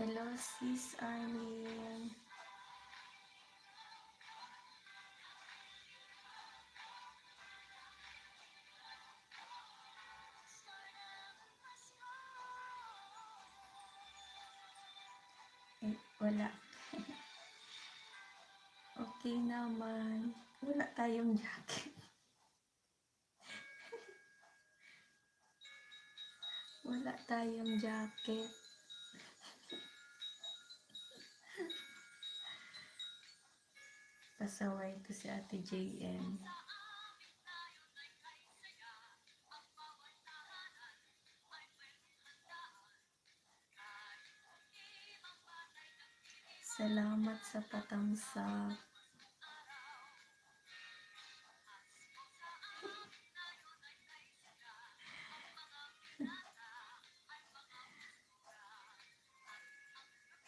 Hello, sis Arlene. Wala. Okay naman. Wala tayong jacket. Wala tayong jacket. Pasaway ko si Ate JM. Salamat sa patamsak.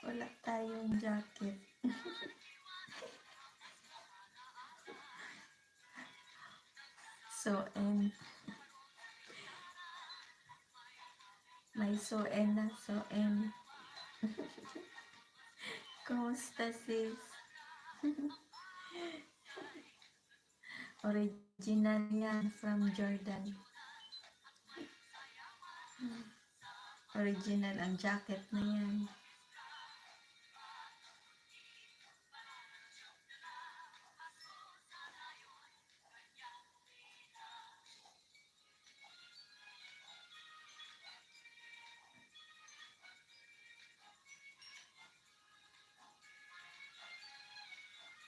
Wala tayong jacket. So-en. May so-en na so-en. Kumusta sis? Original yan from Jordan. Original ang jacket na yan.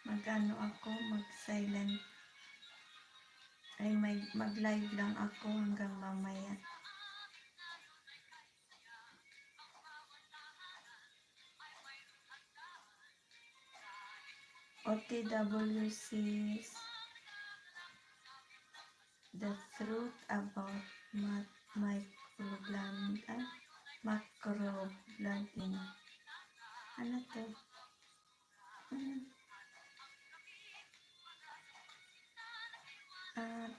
Mag-ano ako, mag-silent. Ay, mag-live lang ako hanggang mamaya. OTWCs, the truth about macroblading. Ano to?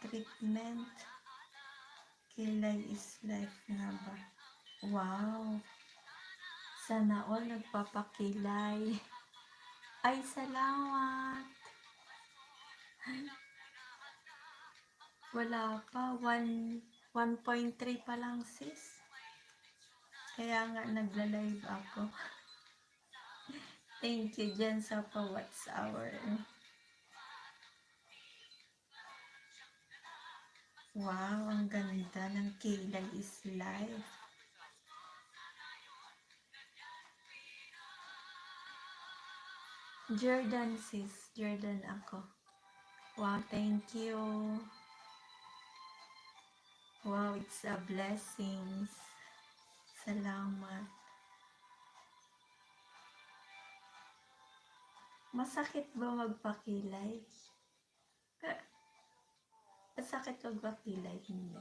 Treatment. Kilay is life nga ba? Wow! Sana all nagpapakilay. Ay, salamat! Wala pa. 1.3 pa lang sis. Kaya nga nagla-live ako. Thank you dyan sa pa-watch hour. Wow, ang ganda ng Kilay is Life. Jordan sis, Jordan ako. Wow, thank you. Wow, it's a blessing. Salamat. Masakit ba magpakilay? Masakit magpakilay? Hindi.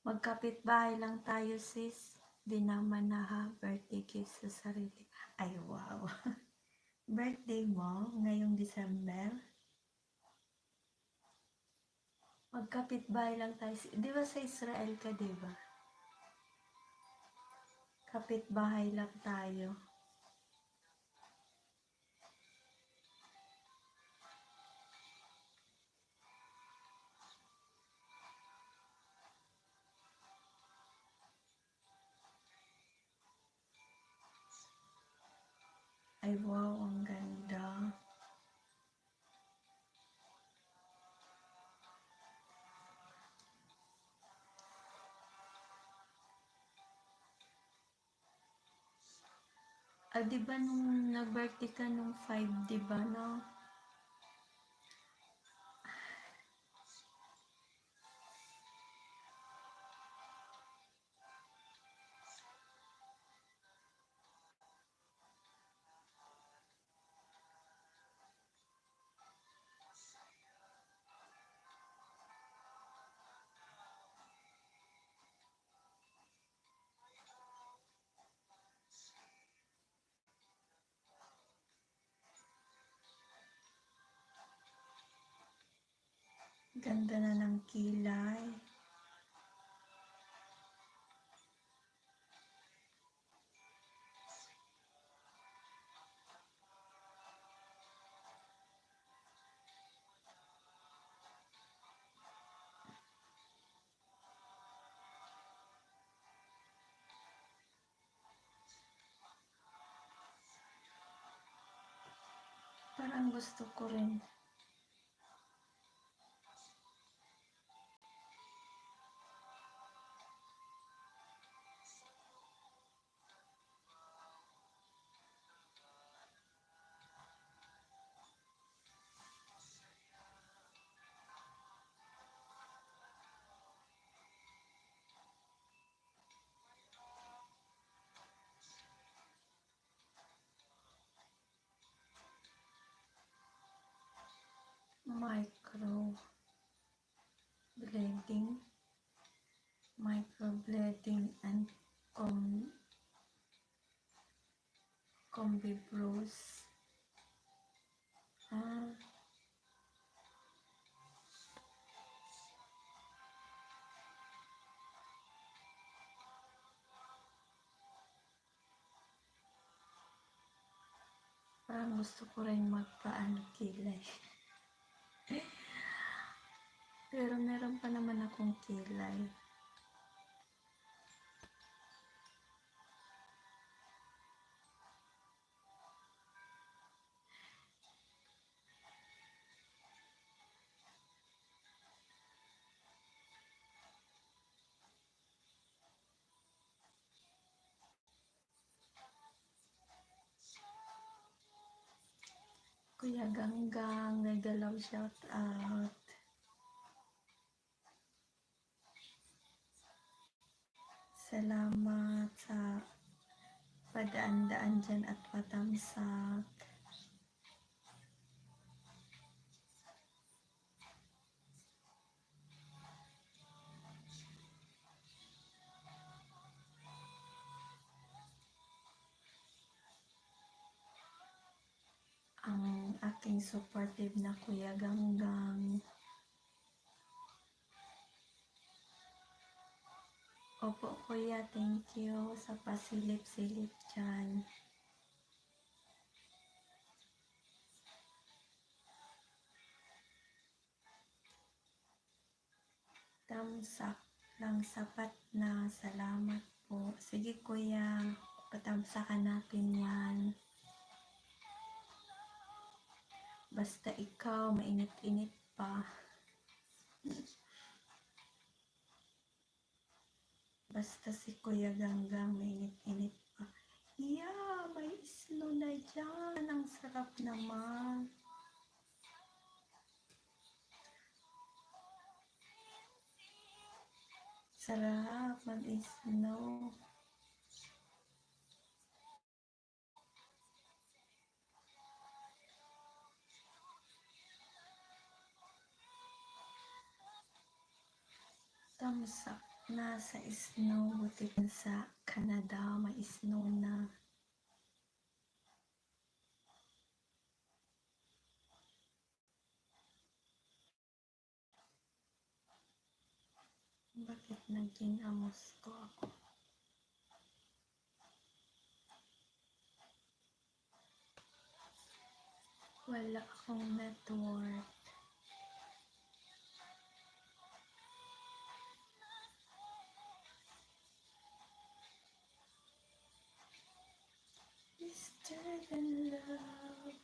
Magkapit-bahay lang tayo sis. Di naman na ha, birthday kiss sa sarili. Ay wow. Birthday mo ngayong December? Magkapit-bahay lang tayo. Di ba sa Israel ka, di ba? Kapit-bahay lang tayo. Ay wow, ang ganda. Di ba nung nag-birthday ka nung 5, di ba, no? Ganda na ng kilay. Parang gusto ko rin. Microblading and combi bros. Parang gusto ko rin magpaano kilay. Pero meron pa naman akong kilay. Kuya Ganggang, nagalaw shout out. Salamat sa padaan-daan dyan at patamsak. Ang aking supportive na Kuya Ganggang. Opo kuya, thank you sa pasilip-silip dyan. Tamsak lang sapat na, salamat po. Sige kuya, patamsakan natin yan. Basta ikaw, mainit-init pa. Basta si Kuya Ganggang, mainit-init pa. Yeah, may snow na dyan. Ang sarap naman. Sarap mag-snow. Tamsak na sa snow, buti sa Canada may snow na. Bakit naging amos ko ako? Wala akong network. Mister in love.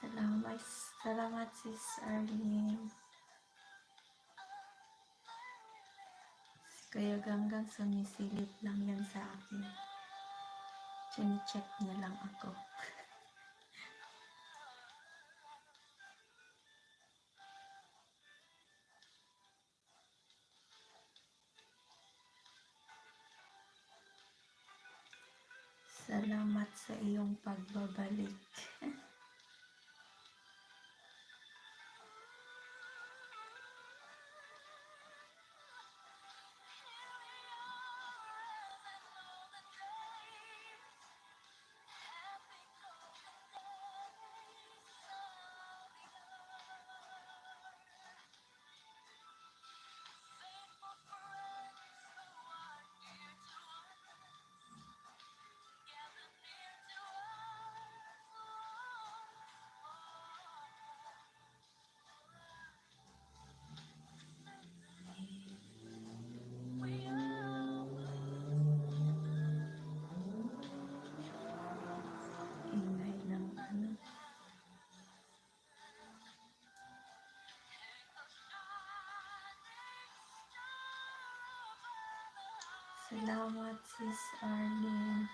Salamat, salamat sis Arlene. Kaya Ganggang sumisilip lang yan sa akin. Chine-check niya lang ako. Salamat sa iyong pagbabalik. Ingay ng ano. Salamat sis Arlene.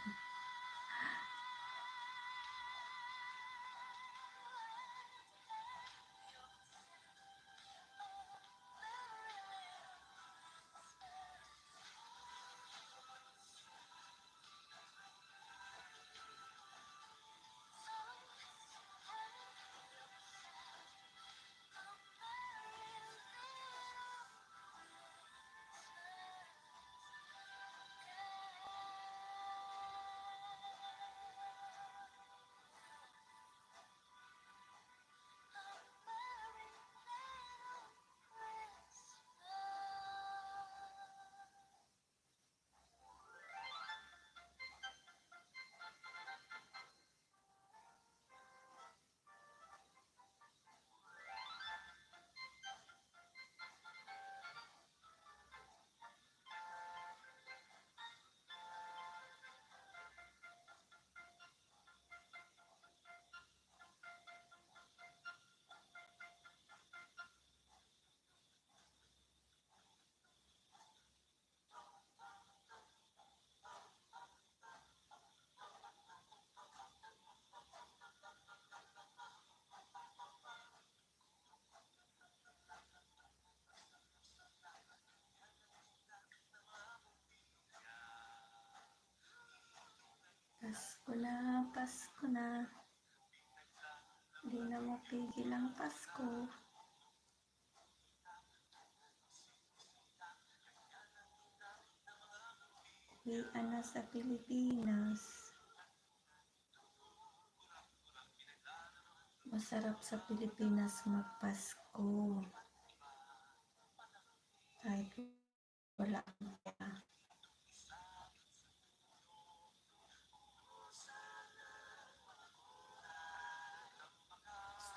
Pasko na, Pasko na. Di na mapigil ang Pasko. Uwian na sa Pilipinas. Masarap sa Pilipinas magpasko. Kahit wala ang pera.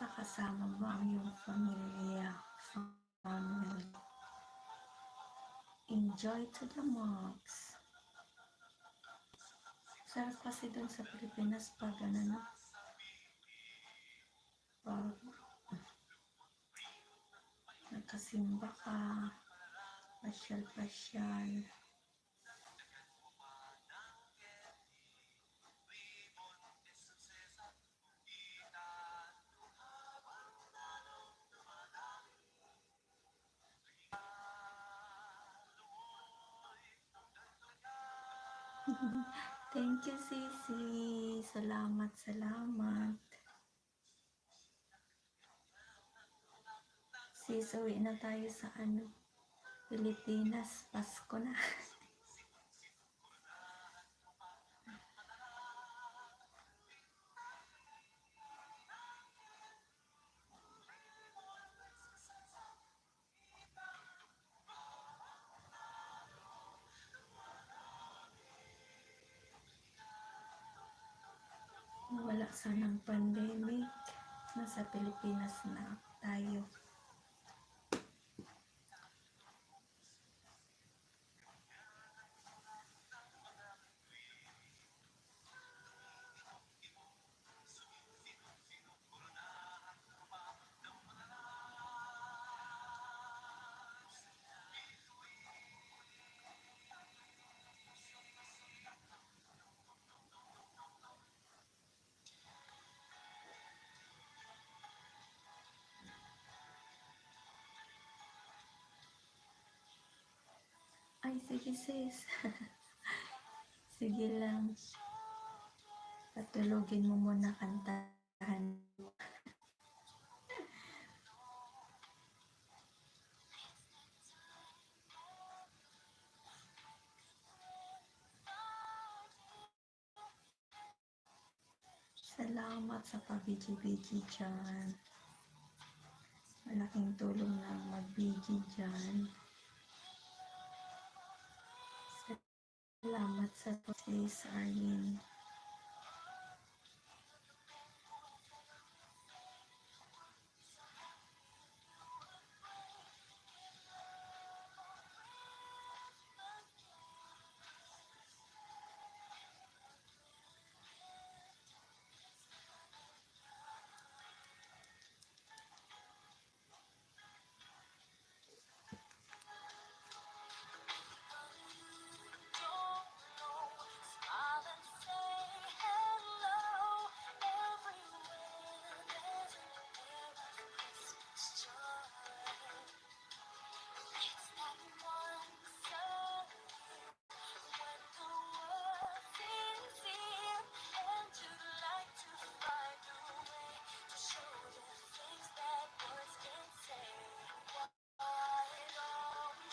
Basta kasama mo ang iyong pamilya. Family. Enjoy to the max. Sarap kasi doon sa Pilipinas pag ano, pag nakasimba ka, pasyal-pasyal. Thank you, Sisi. Salamat, salamat. Sis, uwi na tayo sa ano, Pilipinas. Pasko na. Wala sanang pandemic. Nasa Pilipinas na tayo. Sige sis. Sige lang. Patulogin mo muna kantahan. Salamat sa pabiji-biji dyan. Malaking tulong na magbiji dyan. Salamat sa sis Arlene.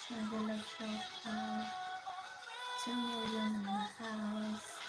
Nagala shout out. 2 million in the house.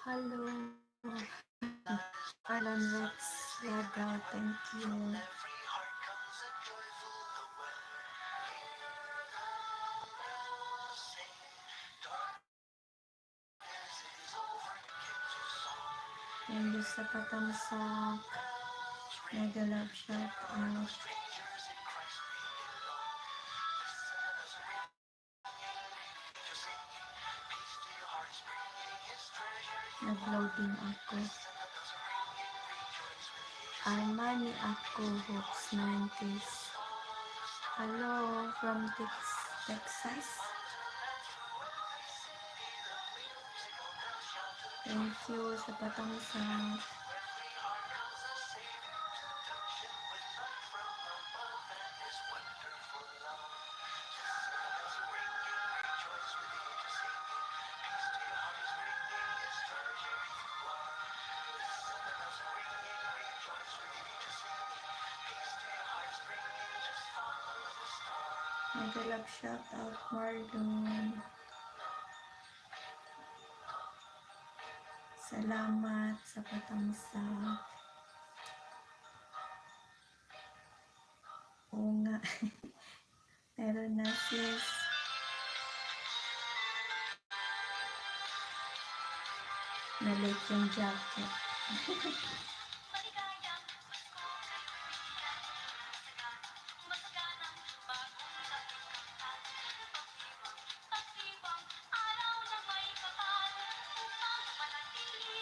Hello, Alan Rex Laga, thank you. Thank you sa patamsak. Mega love shout out. Nag-loading ako. Armani ako, Hooks 90s. Hello from Texas. Thank you sa patamsak. Mega love shout out Marlon. Salamat sa patamsak. Oo nga. Meron na sis. Nalike yung jacket.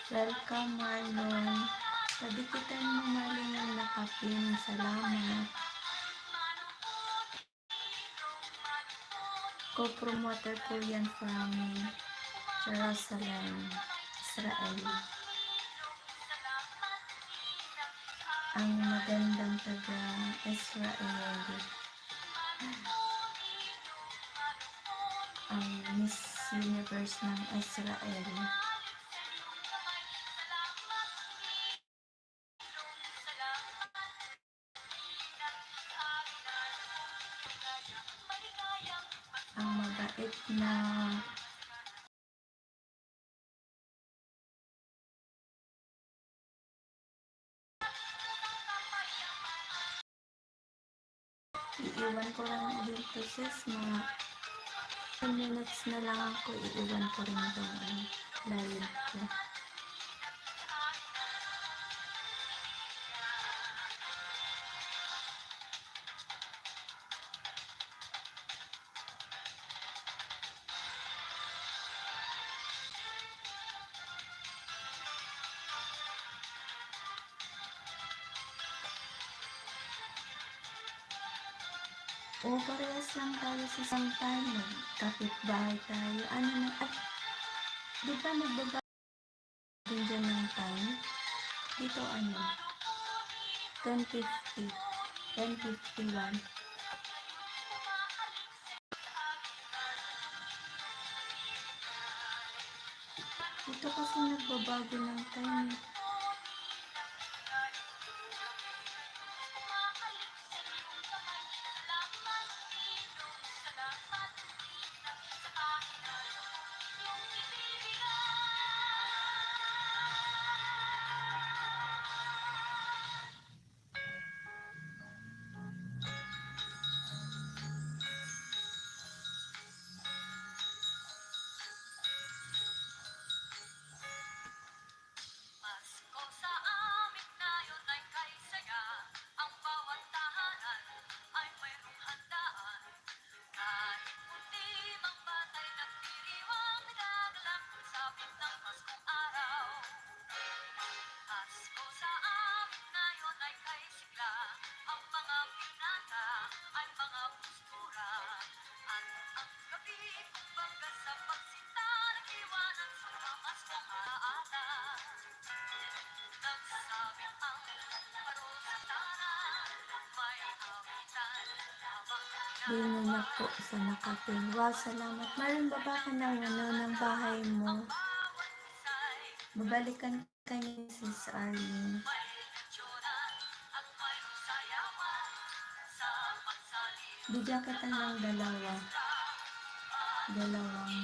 Welcome Marlon. Padikitan mo Marlon yung nakapin. Salamat. Co-promoter po yan from Jerusalem, Israel. Ang magandang taga Israel. Ang Miss Universe ng Israel. Ang mabait na iiwan ko lang dito sis, mga 10 minutes na lang ako, iiwan ko rin itong live ko. O, parehas lang tayo sa isang time. Kapit-bahay tayo. Ano na, at di ba nagbabago din dyan ng time? Dito ano? 10:50. 10:51. Dito kasi nagbabago ng time. Bili na po sa Makati. Wow, salamat. Maring baba ka ng ng bahay mo. Babalikan ka niya si Arlene. Bigyan kita ng dalawang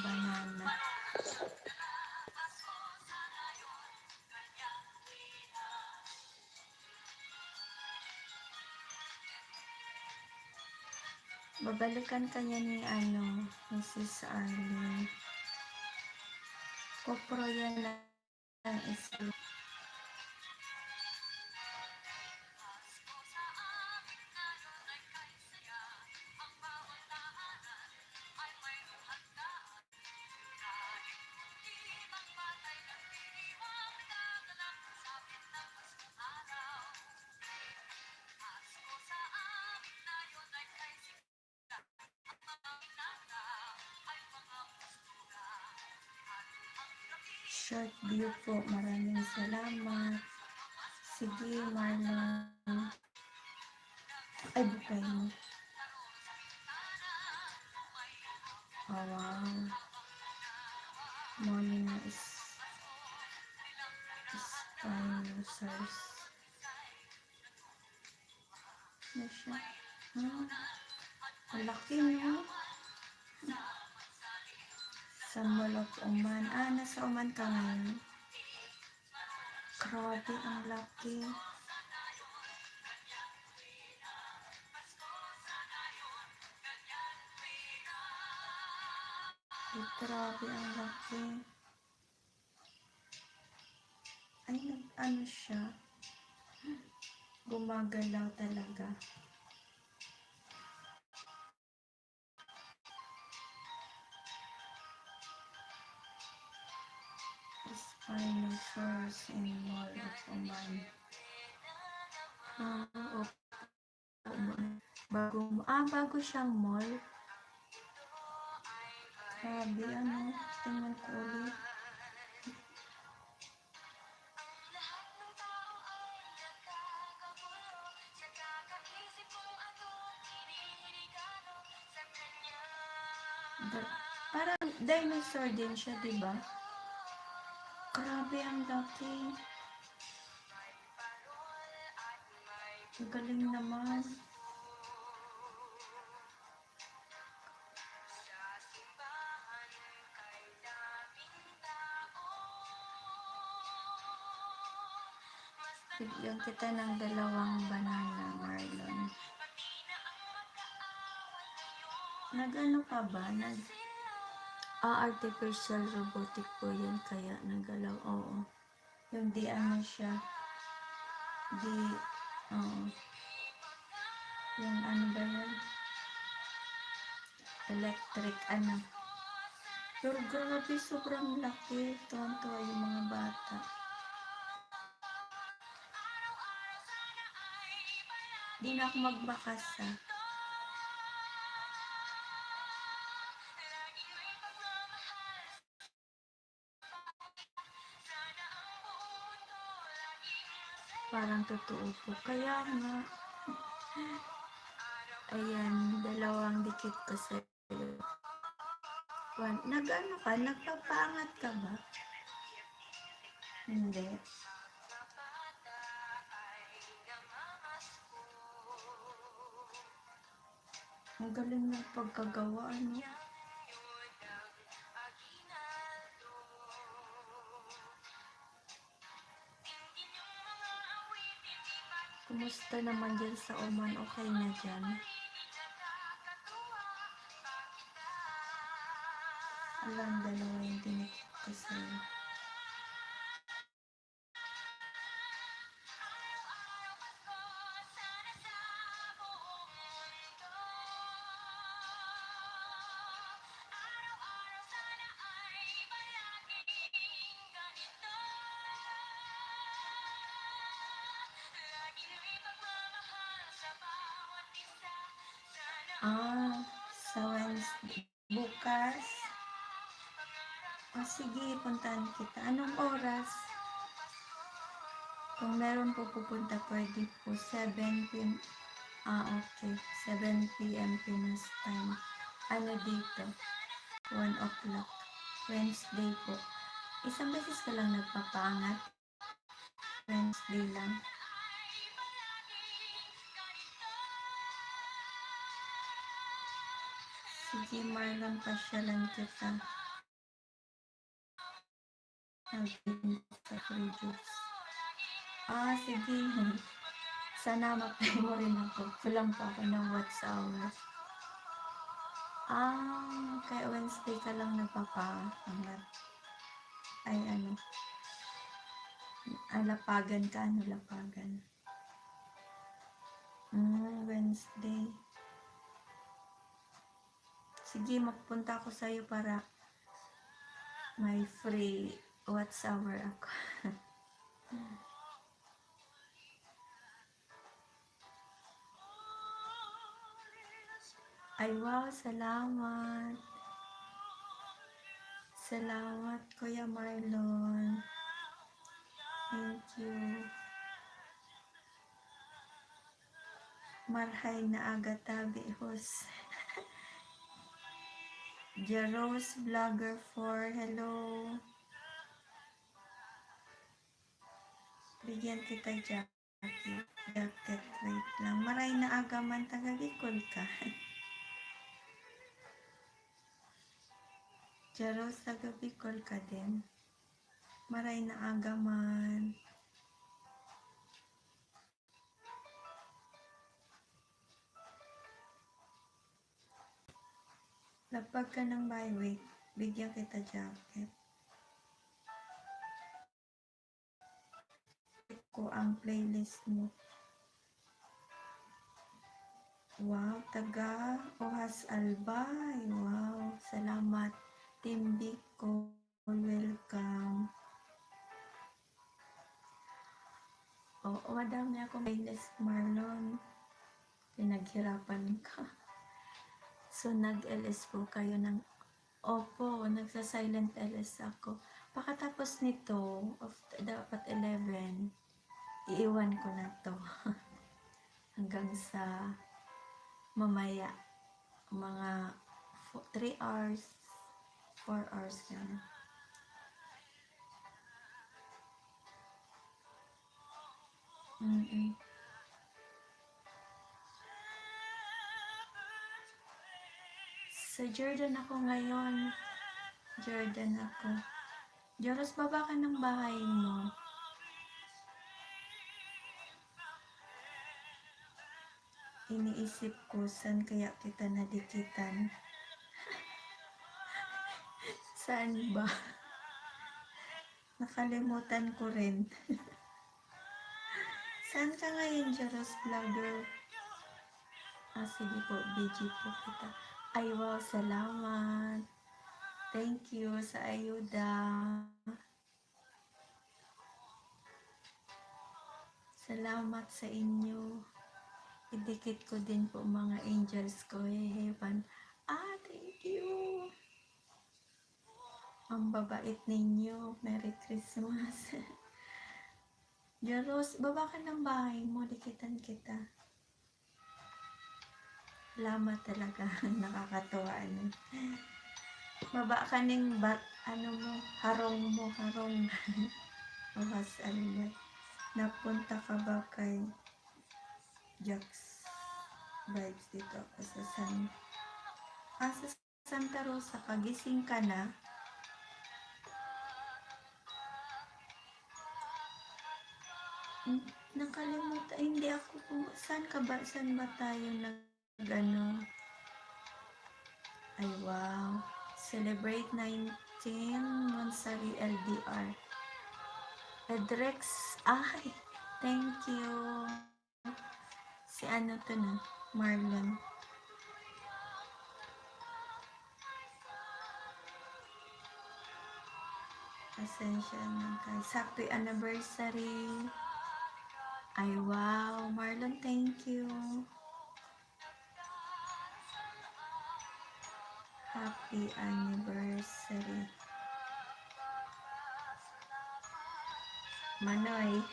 banana. Babalikan ka niya ni Mrs. Arlene. Kopro yan lang isip. Short view po. Maraming salamat. Sige, Marlon. Ay, bukay mo. Oh, wow. Morning is spinosaurus. Ano siya? Ang laki, no? Sa Mall of Oman. Nasa Oman ka ngayon? Grabe, ang laki. Grabe, ang laki. Ay, ano siya? Gumagalaw talaga. Spinosaurus in Mall of Oman. Bago siyang mall. Grabe, tingnan ko ulit. Parang dinosaur din siya, diba? Grabe, ang laki. Ang galing naman. Bigyan kita ng dalawang banana, Marlon. Nag-ano ka ba? Artificial robotic po yun, kaya nagalaw. Oo. Yung siya. Yung ba yun? Electric, Pero grabe, sobrang laki. Tuwan-tuwa yung mga bata. Di na ako magbakas, Parang totoo po. Kaya nga, ayan, dalawang dikit ko sa iyo. Nag-ano ka? Nagpapaangat ka ba? Hindi. Ang galing ng pagkagawa, Kumusta naman dyan sa Oman? Okay na dyan? Alam, dalawa yung tinikip ko sa'yo. Sa Wednesday. Bukas? Sige, puntahan kita. Anong oras? Kung meron po pupunta, pwede po 7 p.m. Okay. 7 p.m. Pinas time. Ano dito? 1 o'clock. Wednesday po. Isang beses ka lang nagpapaangat. Wednesday lang. Sige, Marlon, pasyalan kita. Nag-in sa free juice. Sige. Sana mapay mo rin ako. Kulang pa ako ng watts hours. Kaya Wednesday ka lang nagpapaangat. Ay, ano. Lapagan ka. Ano lapagan? Wednesday. Sige, magpunta ako sa'yo para may free watts hour ako. Ay, wow, salamat. Salamat, Kuya Marlon. Thank you. Marhay na aga tabi hos. Jaros Vlogger 4, hello. Bigyan kita jacket. Wait lang. Maray na aga man taga-Bicol ka. Jaros taga-Bicol ka din. Maray na aga man. Lapag ka ng byway, bigyan kita jacket. Ko ang playlist mo. Wow, taga Ohas Albay. Wow, salamat. Team Bicol, welcome. Oo, madami akong playlist, Marlon. Pinaghirapan ka. So, nag-LS po kayo ng... Opo, nagsa-silent LS ako. Pakatapos nito, dapat 11, iiwan ko na to. Hanggang sa mamaya, mga 3 hours, 4 hours gano'n. Sa Jordan ako ngayon. Jordan ako. Joros, baba ka ng bahay mo. Iniisip ko, saan kaya kita nadikitan? Saan ba? Nakalimutan ko rin. Saan ka ngayon, Joros Vlogger? Sige po, BG po kita. Ay, wow, salamat. Thank you sa ayuda. Salamat sa inyo. Idikit ko din po mga angels ko. Heaven. Thank you. Ang babait ninyo. Merry Christmas. Jaros, baba ka ng bahay mo. Dikitan kita. Salamat talaga. Nakakatuwa. Baba ka ng harong mo. Ohas Albay. Napunta ka ba kay Jax Vibes dito ako sa sa Santa Rosa? Kagising ka na? Nakalimutan. Hindi ako saan ba tayo ay wow, celebrate 19 Monsari LDR. Edrex, thank you. Si ano to na, Marlon. Pasensya na guys. Happy anniversary. Ay wow, Marlon, thank you. Happy anniversary. Manoy.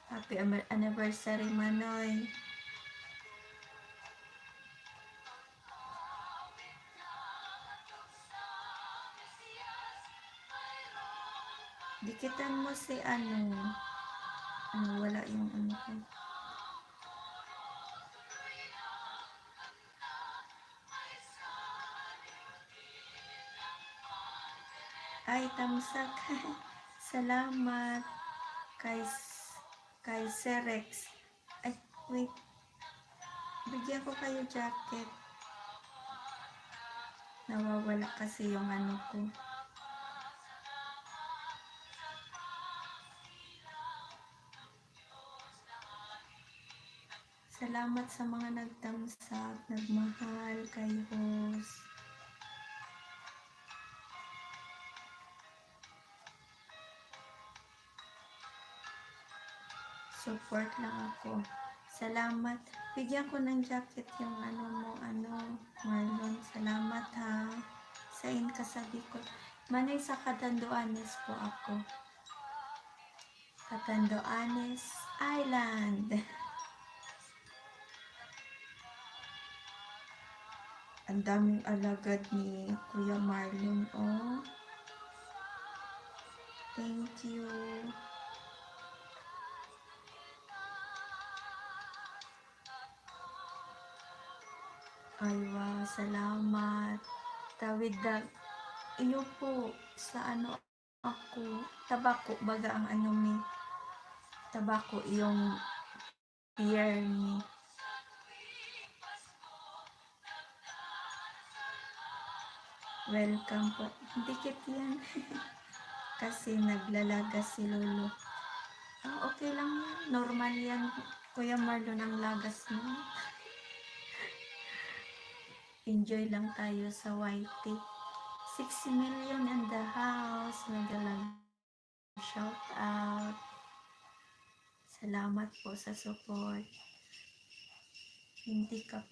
Happy anniversary, Manoy. Buksan mo si wala yung ano ko. Ay, tamsak. Salamat kay kay Serex. Ay, wait. Bigyan ko kayo jacket. Nawawala kasi yung ano ko. Salamat sa mga nagtamsak, nagmahal kay host. Support lang ako. Salamat. Bigyan ko ng jacket yung Marlon. Salamat ha. Sain ka sa Bicol. Manay sa Catanduanes po ako. Catanduanes Island. Ang daming alagad ni Kuya Marlon, oh. Thank you. Ay, wow, salamat. Tawid na, iyo po, sa ako, tabako, baga ang tabako, yung year ni. Welcome po. Dikit yan. Kasi naglalagas si Lolo. Okay lang yan. Normal yan. Kuya Marlon ang lagas mo. Enjoy lang tayo sa YT. 6 million in the house. Magalang shout out. Salamat po sa support. Hindi pa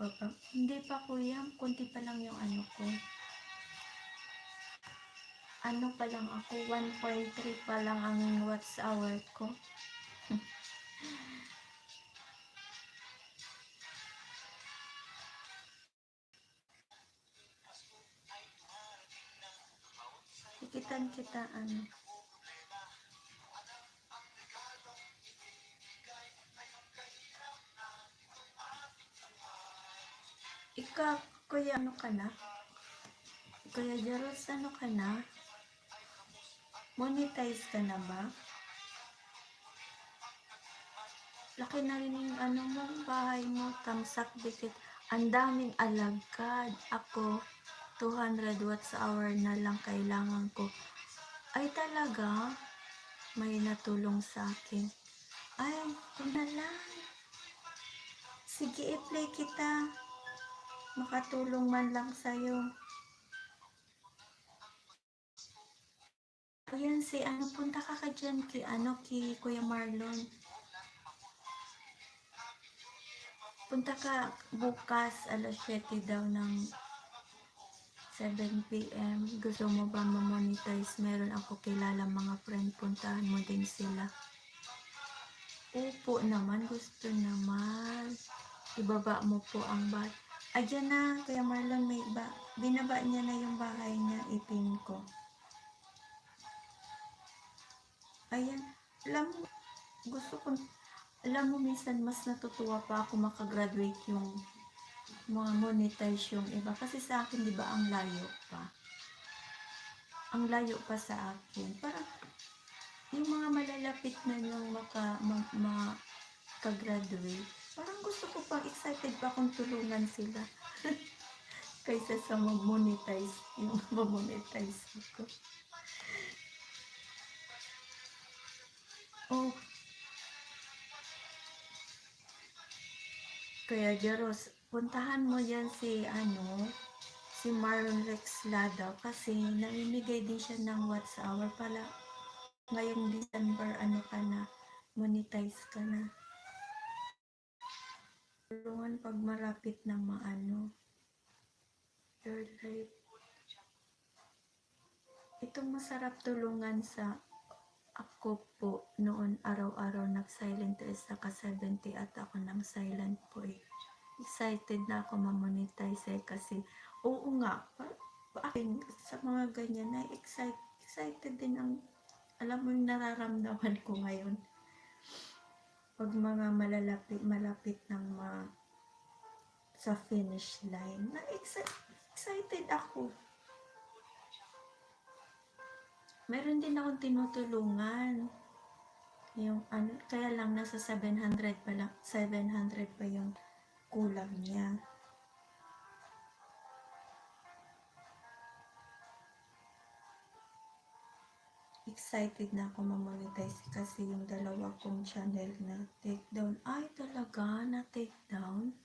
kuya. Kunti pa lang yung ano ko. Ano pa lang ako. 1.3 pa lang ang watch hour ko. Dikitan kita Ikaw, kuya ka na? Kuya Jaros, ka na? Monetize ka na ba? Laki na rin yung mo, bahay mo, tamsak dikit. Ang daming alagad. Ako, 200 watts hour na lang kailangan ko. Ay talaga? May natulong sa akin. Ay, na lang. Sige, i-play kita. Makatulong man lang sa'yo. Ayan punta ka dyan ki Kuya Marlon. Punta ka bukas, alas 7 daw ng 7 p.m. Gusto mo ba ma-monetize? Meron ako kilala mga friend, puntahan mo din sila. Opo naman, gusto naman. Ibaba mo po ang bat. Ayan na, Kuya Marlon, binaba niya na yung bahay niya, ipin ko. Ayan, alam mo, minsan mas natutuwa pa ako makagraduate yung mga monetize yung iba. Kasi sa akin, di ba, ang layo pa. Ang layo pa sa akin. Parang, yung mga malalapit na yung makagraduate, parang gusto ko pang excited pa kung tulungan sila. Kaysa sa mag-monetize, yung ma-monetize ko. Oh, Kaya Jaros, puntahan mo yan si Marlon Rex Ladaw kasi namimigay din siya ng watts hour pala. Ngayong December, ka na, monetize ka na. Tulungan pag marapit ng your life. Itong masarap tulungan sa ako po noon araw-araw nag-silent sa ka-70 at ako nang silent po eh. Excited na ako ma-monetize kasi oo nga, akin sa mga ganyan na excited din ang Alam mo yung nararamdaman ko ngayon? Pag mga malapit ng sa finish line, excited ako. Meron din akong tinutulungan. Yung ano, kaya lang nasa 700 pa lang, 700 pa yung kulang niya. Excited na ako ma-monetize kasi yung dalawa kong channel na takedown. Ay, talaga na takedown?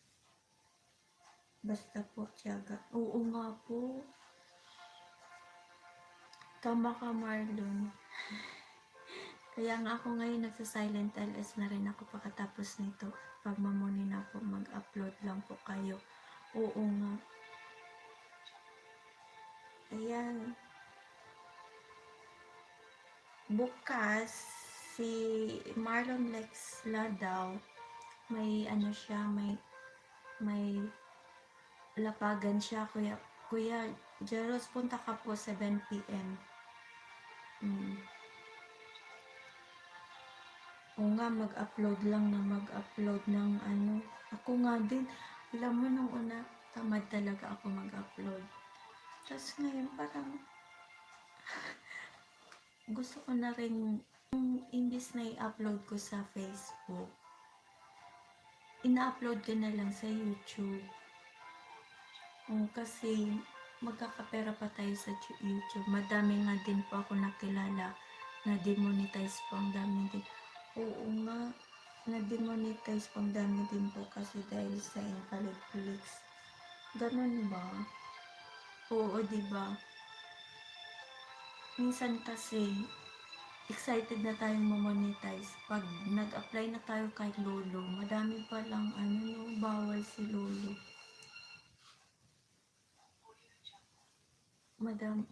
Basta po, tiyaga. Oo nga po. Tama ka, Marlon. Kaya nga ako ngayon nagsa-silent LS na rin ako pagkatapos nito. Pag mamuni na po, mag-upload lang po kayo. Oo nga. Ayan. Bukas, si Marlon Lex la daw, may ano siya, may lapagan siya. Kuya Jeros, punta ka po 7 p.m. O nga, mag-upload lang na mag-upload ng ano. Ako nga din, alam mo nung una, tamad talaga ako mag-upload. Tapos ngayon parang gusto ko na rin, imbis na i-upload ko sa Facebook, ina-upload ko na lang sa YouTube. Kasi magkakapera pa tayo sa YouTube. Madami nga din po ako nakilala na demonetize po, ang dami din. Oo nga, na-demonetize po, ang dami din po kasi dahil sa invalid clicks. Ganun ba? Oo, diba? Minsan kasi, excited na tayong mamonetize. Pag nag-apply na tayo kay Lolo, madami pa lang bawal si Lolo.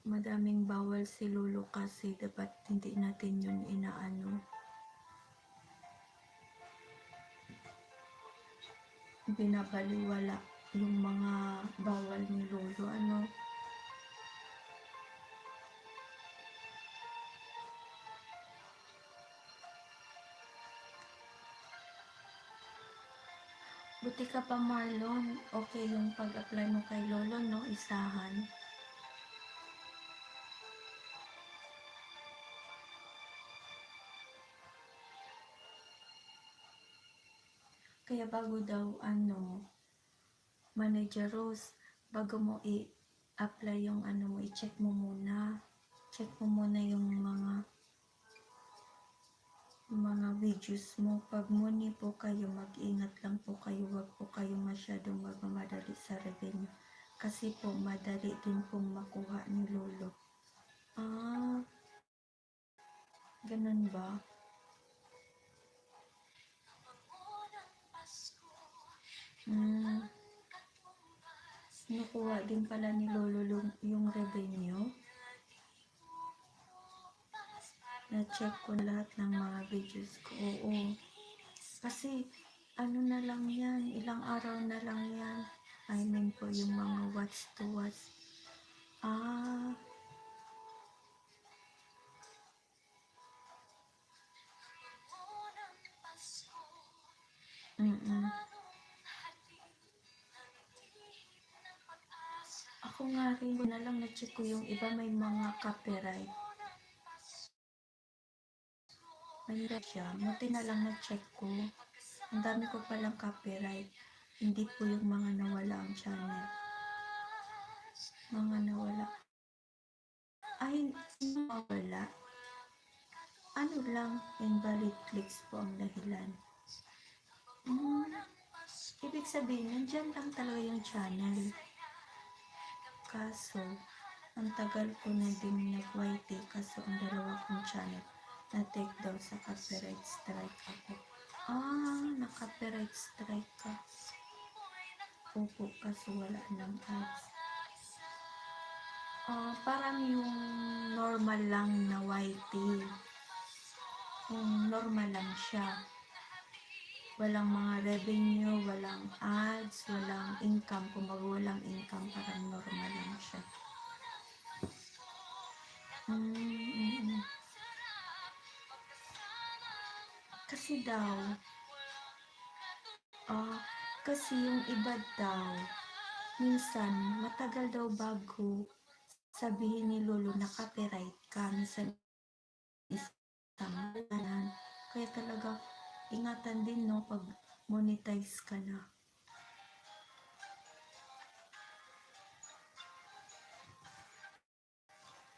Madaming bawal si Lolo kasi dapat hindi natin yun binabaliwala yung mga bawal ni Lolo, Buti ka pa, Marlon. Okay yung pag-apply mo kay Lolo, no? Isahan. Kaya bago daw, Manager Rose, bago mo i-apply yung mo, i-check mo muna. Check mo muna yung mga videos mo. Pag muni po kayo, mag-ingat lang po kayo. Huwag po kayo masyadong magmamadali sa revenue. Kasi po, madali din pong makuha ni Lolo. Ganun ba? Nakuha din pala ni Lolo yung revenue. Na-check ko lahat ng mga videos ko. Oo. Kasi, na lang yan. Ilang araw na lang yan. I mean po, yung mga watch to watch. Ako nga rin na lang na-check ko yung iba, may mga copyright. Mahirap siya. Buti na lang na-check ko. Ang dami ko palang copyright. Hindi po yung mga nawala ang channel. Mga nawala. Ay, nawala. Ano lang, invalid clicks po ang dahilan. Ibig sabihin, nandyan lang talaga yung channel. Kaso, ang tagal ko na din nag-YT kaso ang dalawa kong channel na-take down sa copyright strike ako. Na-copyright strike ka. Opo, kaso wala ng ads. Parang yung normal lang na YT. Normal lang siya. Walang mga revenue, walang ads, walang income. Kung walang income, parang normal lang siya. Kasi daw, kasi yung iba daw, minsan matagal daw bago sabihin ni Lolo na copyright ka, minsan isang bulan. Kaya talaga, ingatan din no, pag monetize ka na.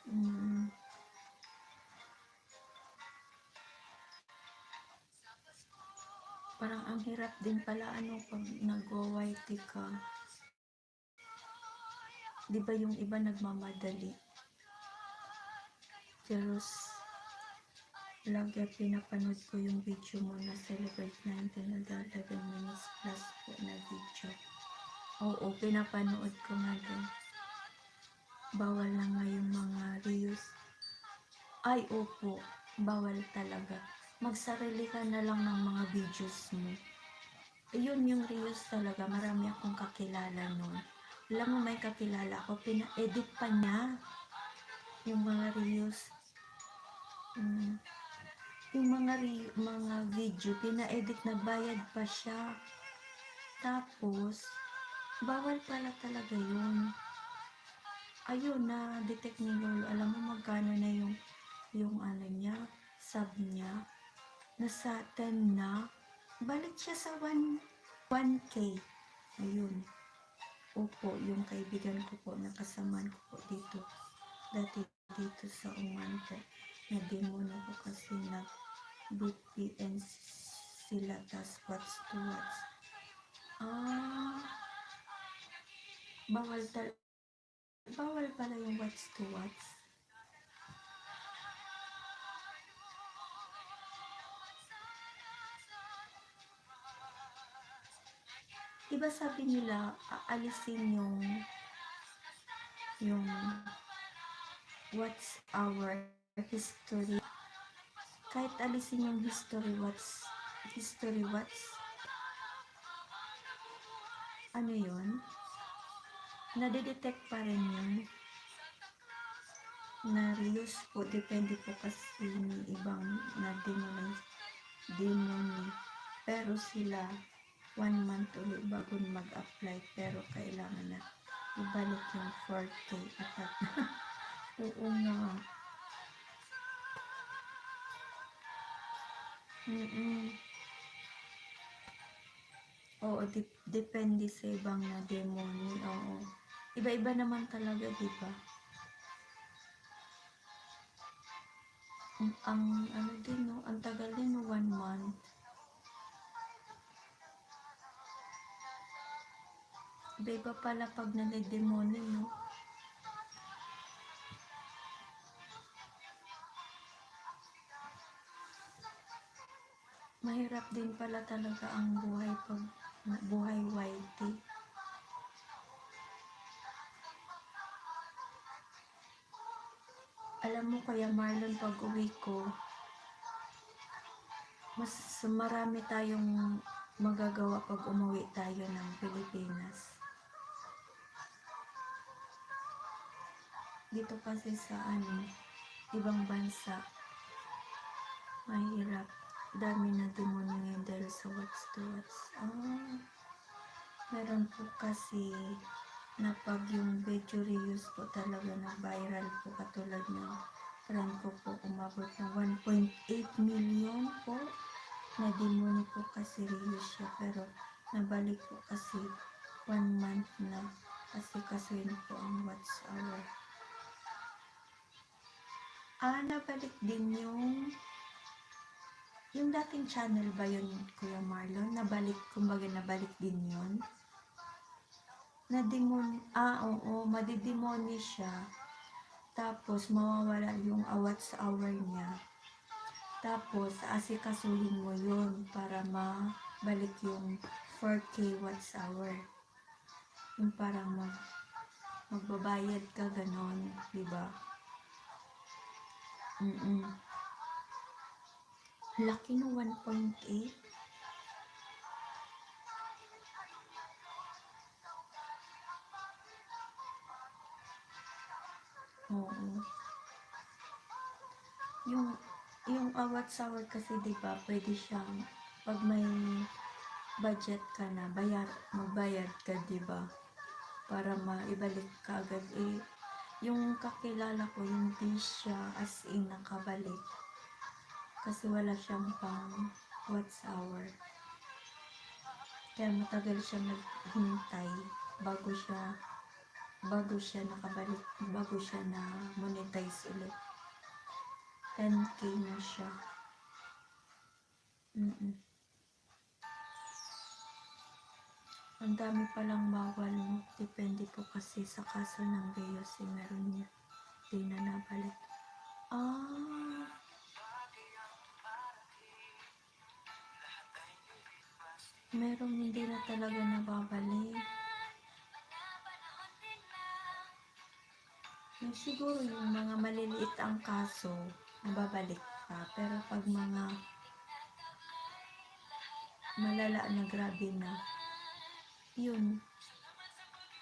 Mm. Parang ang hirap din pala ano pag nag-YT ka. Di ba yung iba nagmamadali? Pero lagi pinapanood ko yung video mo na Celebrate 19 na 11 minutes plus po na video. Oo, pinapanood ko nga din. Bawal na nga yung mga reels. Ay, opo. Bawal talaga. Magsarili ka na lang ng mga videos mo. Yun yung reels talaga. Marami akong kakilala nun. Alam mo, may kakilala ako. Pina-edit pa niya yung mga reels. Yung mga video, pina-edit na bayad pa siya. Tapos, bawal pala talaga yun. Ayun na, detect ni Lolo. Alam mo magkano na yung ano niya, sub niya. Nasa 10 na. Balik siya sa 1K. Ayun. Opo, yung kaibigan ko po, nakasaman ko po dito. Dati dito sa Uman po. Na-demo ko kasi na VPN sila, tas watch to watch. Bawal pala yung watch to watch. Diba sabi nila, aalisin yung what's our history. Kahit alisin yung history watch, ano yun? Nadedetect pa rin yun. Na reuse po, depende po kasi ng ibang na demo ni. Pero sila, 1 month ulit bago mag-apply, pero kailangan na ibalik yung 4K apat. Oo nga. Oo, depende sa ibang na demo ni. Oo. Iba-iba naman talaga, di ba? Ang ano din, no? Ang tagal din, no? 1 month. Iba-iba pala pag nade-demoni, no? Mahirap din pala talaga ang buhay pag buhay YT. Alam mo kaya Marlon, pag uwi ko, mas marami tayong magagawa pag umuwi tayo ng Pilipinas. Dito kasi sa ibang bansa, mahirap. Dami na demonyo ngayon dahil sa watch to watch. Meron po kasi na pag yung video reuse po talaga na viral po, katulad ng friend ko po, umabot ng 1.8 million po na demonyo po kasi reuse siya, pero nabalik po kasi 1 month na kasi kasuin po ang watch hour. Nabalik din yung dating channel ba yun, Kuya Marlon? Kumbaga nabalik din yun? Oo, madidemoni siya. Tapos, mawawala yung watch hour niya. Tapos, asikasuhin mo yun para mabalik yung 4K watch hour. Yung parang magbabayad ka, ganon, diba? Laki no, 1.8. Oo. Yung awat sahod kasi, di ba, pwede siyang, pag may budget ka na, magbayad ka, di ba? Para maibalik ka agad. Eh, yung kakilala ko, hindi siya as in nakabalik. Kasi wala siyang pang watts hour. Kaya matagal siya naghintay bago siya nakabalik, bago siya na monetize ulit. 10K na siya. Ang dami palang bawal mo. Depende po kasi sa kaso ng BOC, meron niya. Di na nabalik. Ah, meron hindi na talaga nababalik. Yung siguro yung mga maliliit ang kaso, nababalik pa. Pero pag mga malala na, grabe na, yun,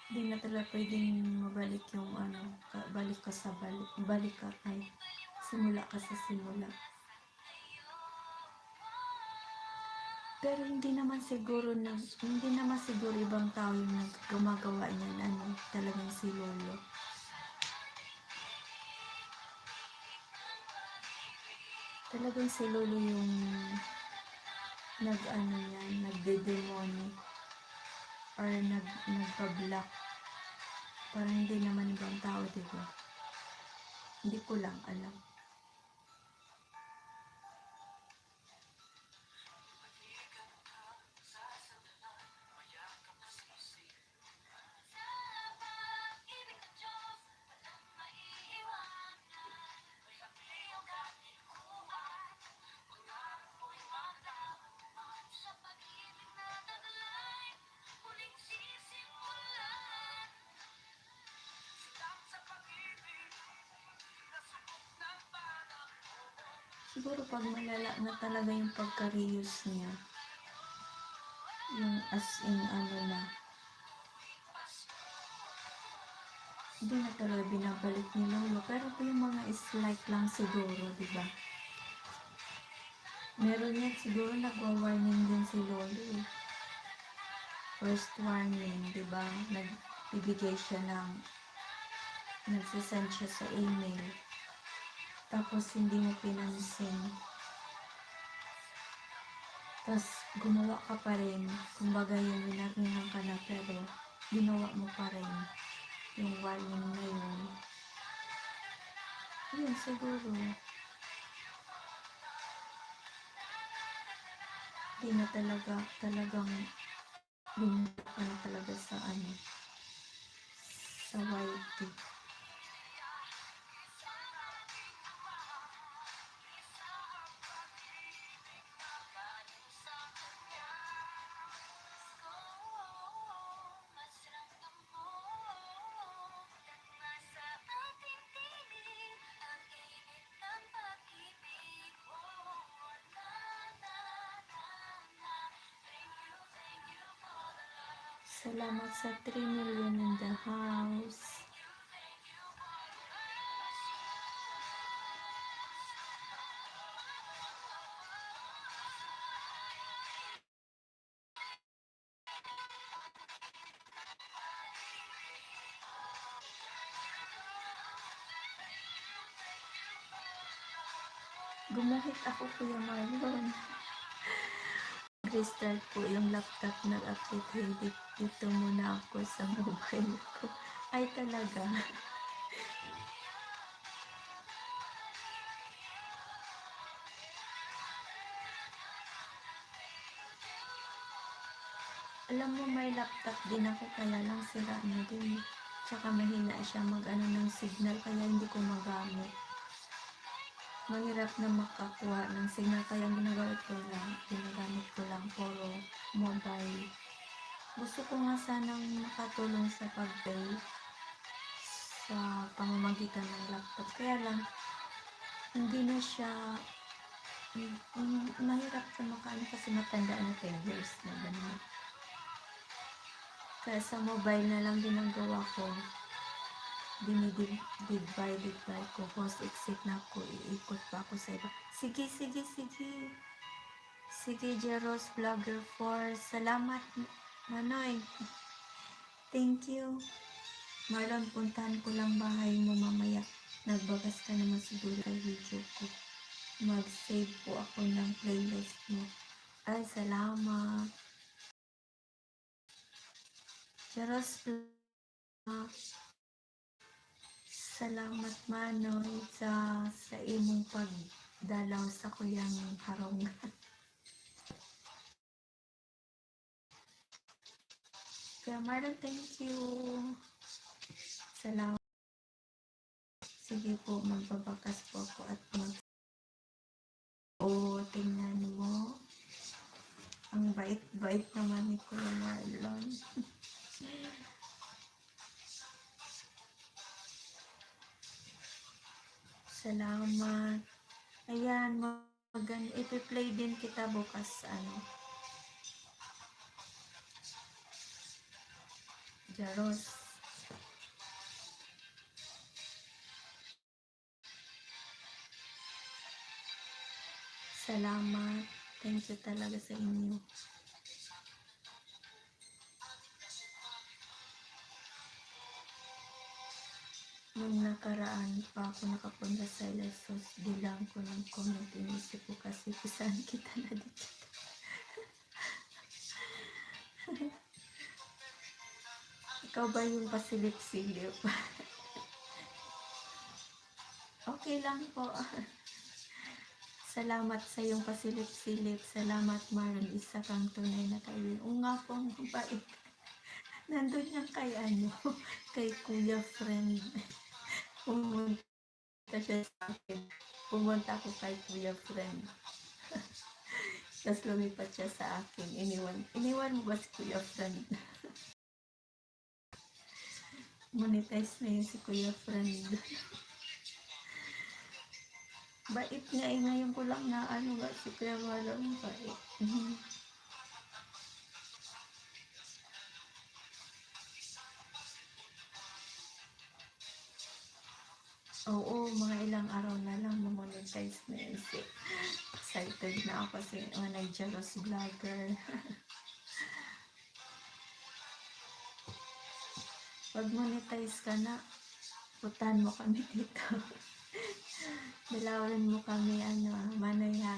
di na talaga pwedeng mabalik yung ano, balik ka sa balik ka, ay, simula ka sa simula. Pero hindi naman siguro ibang tao yung gumagawa niyan, ano, talagang si Lolo. Talagang si Lolo yung nagde-demonic or nagpa-block. Parang hindi naman ibang tao, diba? Hindi ko lang alam. Siguro pag malala na talaga yung pagka-reuse niya, yung as in ano na, hindi na talaga binabalik ni Lolo. Pero po yung mga slight lang siguro, diba? Meron yan siguro nagwa-warning din si Lolo eh. First warning, diba? Nagbibigay siya nagsisend siya sa email. Tapos hindi mo pinansin. Tapos gumawa ka pa rin. Kumbaga yung winarningan ka na pero ginawa mo pa rin yung warning na yun. Yun siguro. Hindi na talagang binigyan ka na talaga sa ano, sa YT. Salamat sa 3 million in the house. Gumuhit ako, Kuya Marlon. Restart po yung laptop, nag-update. Dito muna ako sa mobile ko. Ay talaga. Alam mo, may laptop din ako, kaya lang sira na din. Tsaka mahina siya mag-ano ng signal, kaya hindi ko magamit. Mahirap na makakuha ng signal, kaya ginagamit ko lang puro mobile. Gusto ko nga sanang makatulong sa pag-pay sa pamamagitan ng laptop. Kaya lang, hindi na siya, mahirap siya makaano kasi matanda na 10 years na ganun. Kaya sa mobile na lang ginagawa ko. dinidivide ko, host exit na ako, iikot pa ako sa iba. Sige, sige, sige. Sige, Jeros Vlogger 4. Salamat, Manoy. Thank you. Marlon, puntahan ko lang bahay mo mamaya. Nagbagas ka naman siguro sa video ko. Mag-save po ako ng playlist mo. Ay, salamat. Jeros Vlogger. Salamat, Manoy, sa imong pagdalaw sa kuyang harong. Kaya Marlon, thank you. Salamat. Sige po, magbabakas po ako at tingnan mo. Ang bait-bait naman ni Kuya Marlon. Salamat. Ayan, ipi-play din kita bukas, Jaros. Salamat. Thank you talaga sa inyo. Nung nakaraan pa ako nakapunta sa Lesos, bilang ko ng comment, inisip ko kasi saan kita na dito. Ikaw ba yung pasilip-silip? Okay lang po. Salamat sa iyong pasilip-silip. Salamat, Marlon. Isa kang tunay na kaibigan. O nga po, ang bait. Nandun yan kay kay Kuya Friend. Pumunta siya sa akin. Pumunta ako kay Kuya Friend. Tapos lumipat siya sa akin. Iniwan mo ba si Kuya Friend? Monetize na yun si Kuya Friend. Bait nga ngayon ko lang na ba si Kuya Marlon, bait. Oo, mga ilang araw na lang mamonetize na yun. Excited na ako kasi nag-Jeros Vlogger. Pag monetize ka na, putahan mo kami dito. Dalawin mo kami, Manoy ha.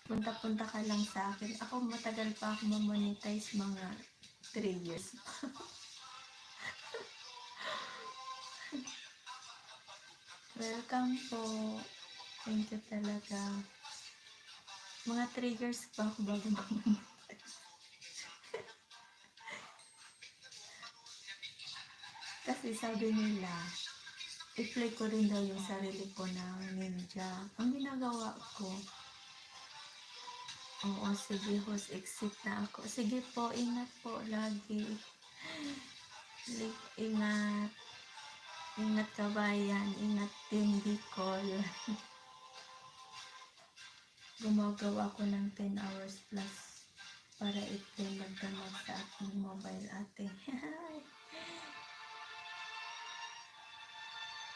Punta-punta ka lang sa akin. Ako matagal pa ako mamonetize, mga 3 years. Welcome po. Thank you talaga. Mga 3 years pa ako bago mamonetize. Kasi sabi nila, i-play ko rin daw yung sarili ko na ninja. Ang ginagawa ko, oo, sige, host exit na ako. Sige po, ingat po lagi. Ingat. Ingat kabayan. Ingat Team Bicol. Gumagawa ko ng 10 hours plus para i-play magdamag sa aking mobile ate.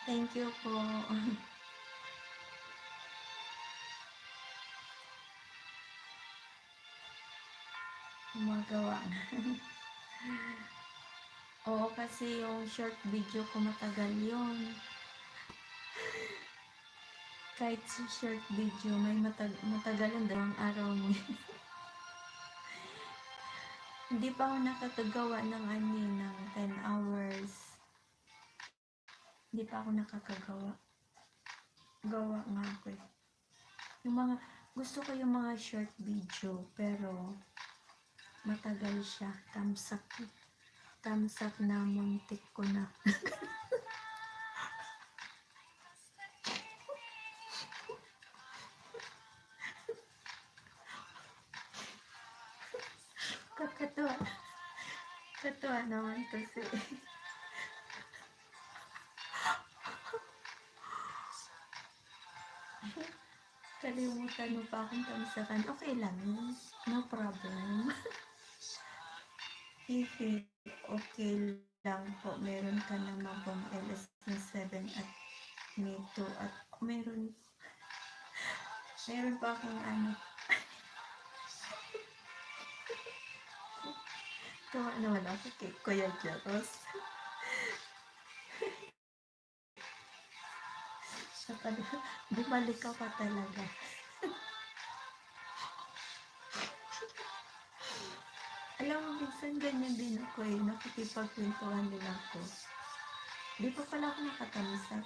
Thank you po. Gumagawa na. Oo, kasi yung short video ko matagal yun. Kahit sa short video, may matagalan dalawang araw mo. Hindi pa ako nakakagawa ng ng 10 hours. Hindi pa ako nakakagawa. Gawa nga ako eh. Gusto ko yung mga short video, pero matagal siya. Tamsak na, muntik ko na. Katuwa naman kasi. Kalimutan mo pa akong tamsakan. Okay lang yun. No problem. Hihi, okay lang po. Meron ka namang pang LS na 7 at May 2 at meron pa akong ano. Tuwa naman ako kay Kuya Jaros. Bumalik ka pa talaga. Alam mo, minsan ganyan din ako eh. Nakikipagkwentuhan din ako. Di pa pala ako nakatamisat.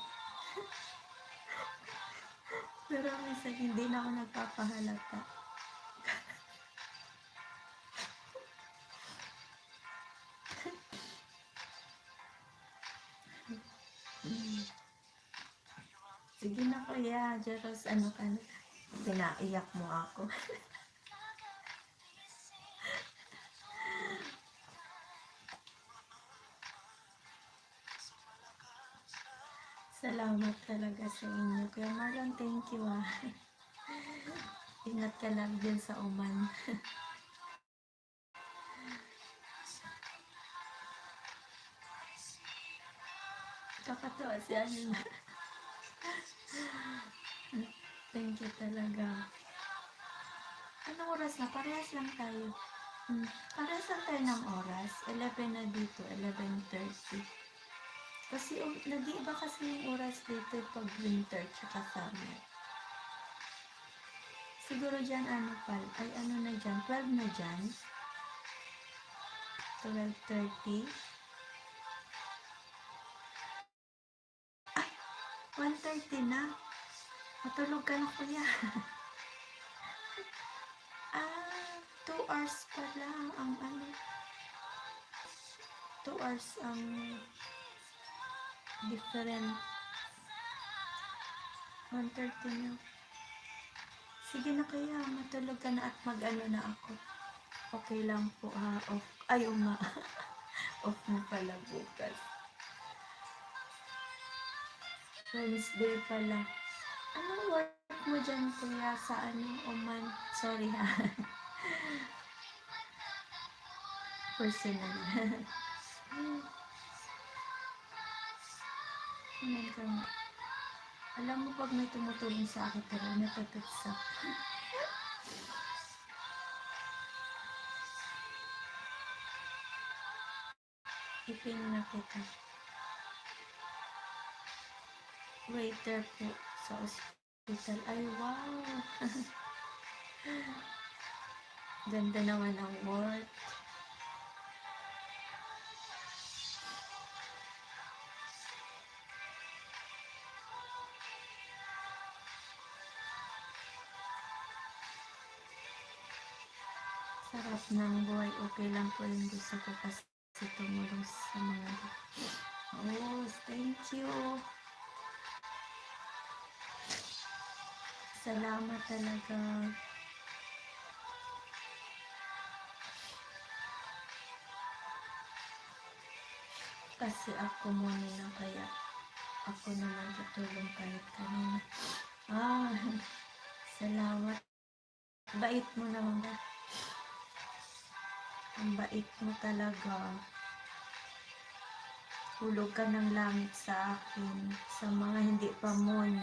Pero minsan hindi na ako nagpapahalata. Sige na Kuya Jaros, ano ka na? Pinaiyak mo ako. Salamat talaga sa inyo. Kuya Marlon, thank you ah. Ingat ka lang din sa Oman. Kakatawa si Anil. Thank you talaga. Anong oras na? Parehas lang tayo. Parehas lang tayo ng oras. 11 na dito, 11:30. Kasi nag-iiba kasi yung oras dito pag winter tsaka summer. Siguro dyan ano pal, ay ano na dyan, 12 na dyan. 12:30. Ay, 1:30 na. Matulog ka na Kuya. 2 hours pa lang ang ano. 2 hours ang different. 1:30 na. Sige na Kaya, matulog ka na at mag-ano na ako. Okay lang po ha. Off. Ay, off mo pala bukas. Wednesday pala. Anong work mo dyan Kuya sa ano, Oman? Sorry ha. Personal. Ayan ka nga. Alam mo pag may tumutulong sa akin, pero natututsak. Ipin na kita. Waiter po sa hospital. Ay, wow! Ganda naman ang work. Sarap ng buhay. Okay lang po yung gusto ko kasi tumulong sa mga... Oh, thank you. Salamat talaga. Kasi ako muna na kaya ako naman tutulong kahit kanina. Salamat. Bait mo naman ba? Ang bait mo talaga. Hulog ka ng langit sa akin, sa mga hindi pa moni.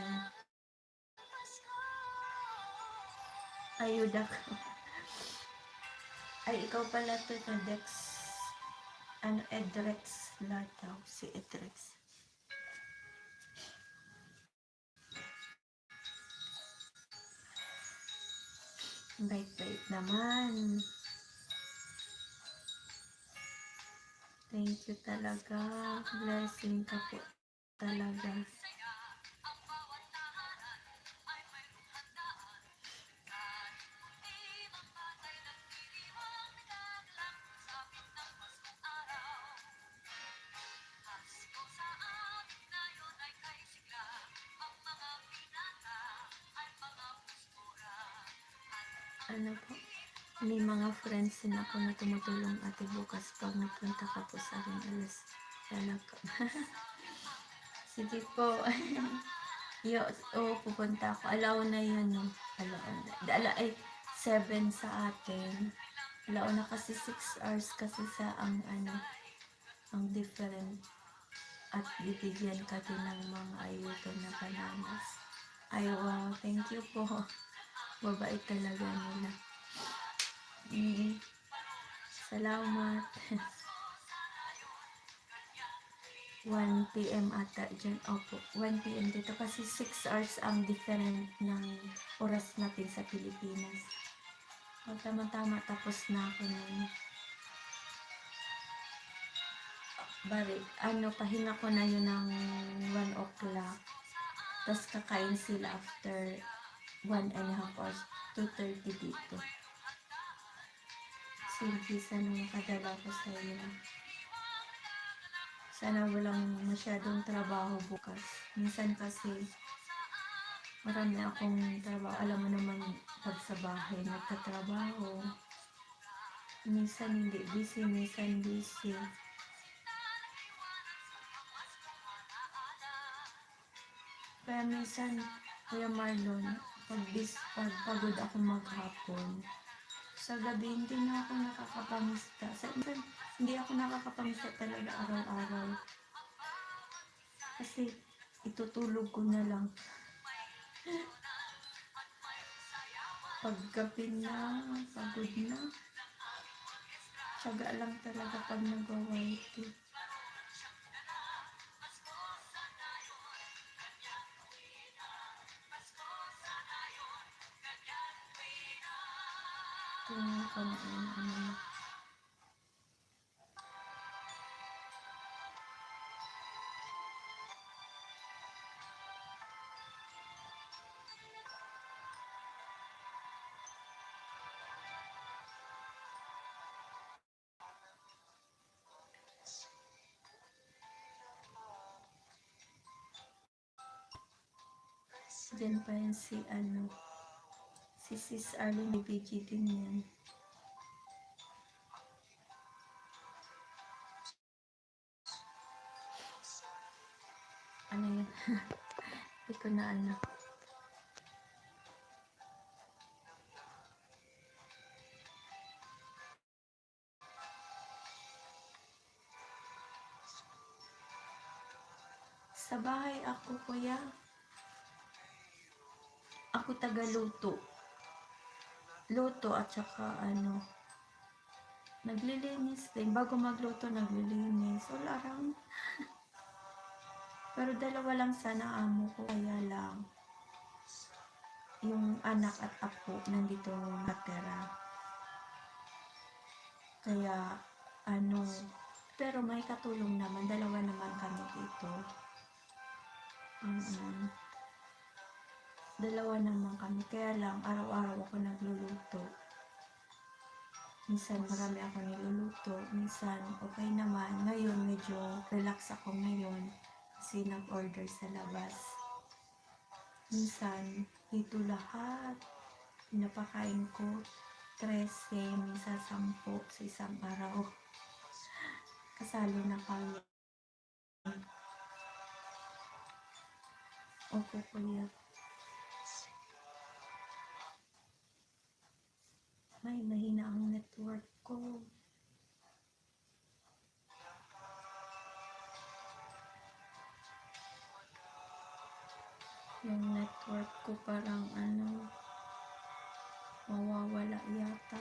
Ayuda ka. Ay, ikaw pala to na Dex. Ano, Edrex Lataw. Si Edrex. Bait-bait naman. Thank you talaga. Blessing ka po talaga. Ano po? May mga friends din ako na tumutulong ate bukas pag napunta ka po sa akin alas. Talaga. Sige po. Pupunta ako. Alaw na yun. No? Alaw na. Ay, 7 sa atin. Laon na kasi 6 hours kasi sa ang ang different at bibigyan ka din ng mga ayuda na bananas. Ay, wow, thank you po. Mabait talaga nila. Salamat. 1 p.m. ata dyan. Opo, 1 p.m. dito kasi 6 hours ang different ng oras natin sa Pilipinas. O, tama-tama tapos na ako nun. Bari, pahinga ko na yun ng 1 o'clock. Tapos kakain sila after 1 and a half hours, 2:30 dito. Sige, sana makadala ko sa iyo. Sana walang masyadong trabaho bukas. Minsan kasi marami akong trabaho. Alam mo naman, pag sa bahay nagtatrabaho. Minsan hindi busy, minsan busy. Kaya minsan, Kuya Marlon, pag pagod ako maghapon, sa gabi hindi na ako nakakapamista. Minsan, hindi ako nakakapamista talaga araw-araw. Kasi itutulog ko na lang. Paggabi na, pagod na. Tiyaga lang talaga pag nag-white. Tingnan ko na ano. Diyan pa yan si Sis Arlene BG din yan. Ano yan? Hindi ko na Sa bahay ako, kuya. Ako taga-luto. Luto at saka naglilinis din. Bago magluto, naglilinis. All around. Pero dalawa lang sana amo ko. Kaya lang, yung anak at apo nandito natira. Kaya, pero may katulong naman. Dalawa naman kami dito. Dalawa naman kami. Kaya lang, araw-araw ako nagluluto. Minsan marami ako niluluto. Minsan okay naman. Ngayon, medyo relax ako ngayon. Kasi nag-order sa labas. Minsan, ito lahat. Pinapakain ko 13, minsan 10 sa isang araw. Kasalo na kami. Opo, kuya. May mahina ang network ko. Yung network ko parang mawawala yata.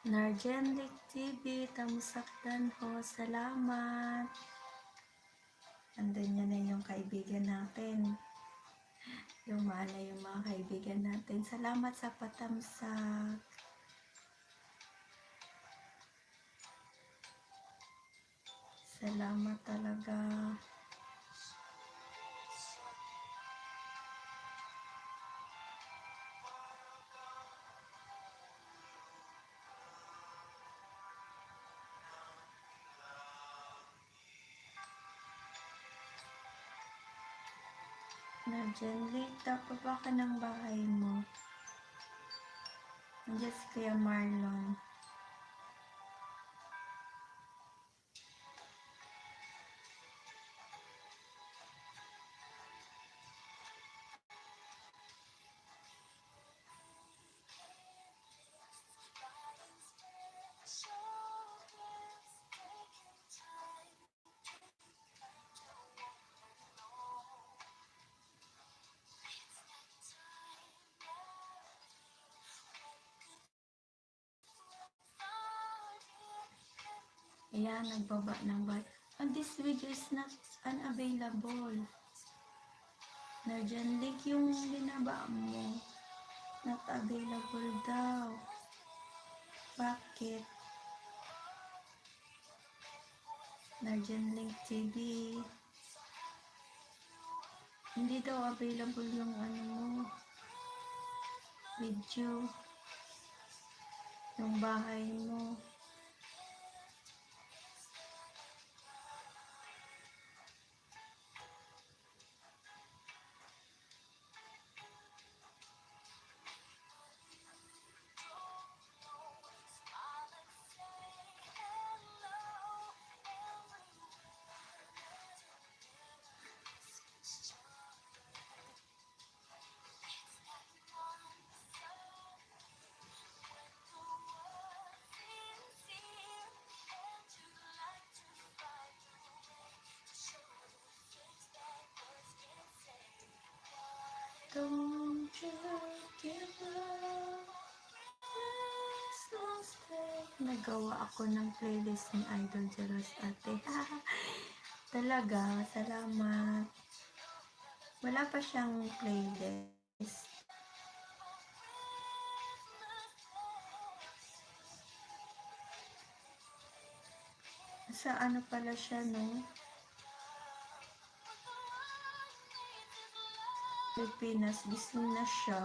Narjenlik TV, tamusakdan ho, salamat. Andun na yung kaibigan natin. Lumala yung mga kaibigan natin. Salamat sa patamsak. Salamat talaga. Nandyan, late tapos baka ng bahay mo. Nandiyan si Kuya Marlon. Ayan, nagbaba ng bat. And this video is not unavailable. Nandyan, link yung binaba mo. Not available daw. Bakit? Nandyan, link TV. Hindi daw available yung ano mo. Video. Yung bahay mo. Don't you give up. Nagawa ako ng playlist ni Idol Jeros ate. Talaga, salamat. Wala pa siyang playlist. Sa ano pala siya, no? Pilipinas, gising na siya.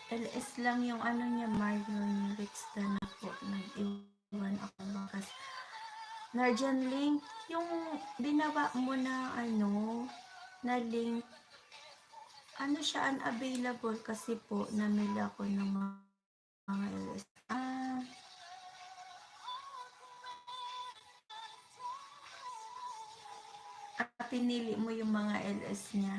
LS lang yung ano niya, Marion Rixta na po. Nag-iwan ako bakas. Narjan link, yung binaba mo na ano, na link, ano siya, unavailable kasi po, namili ako ng mga LS. Pinili mo yung mga LS niya.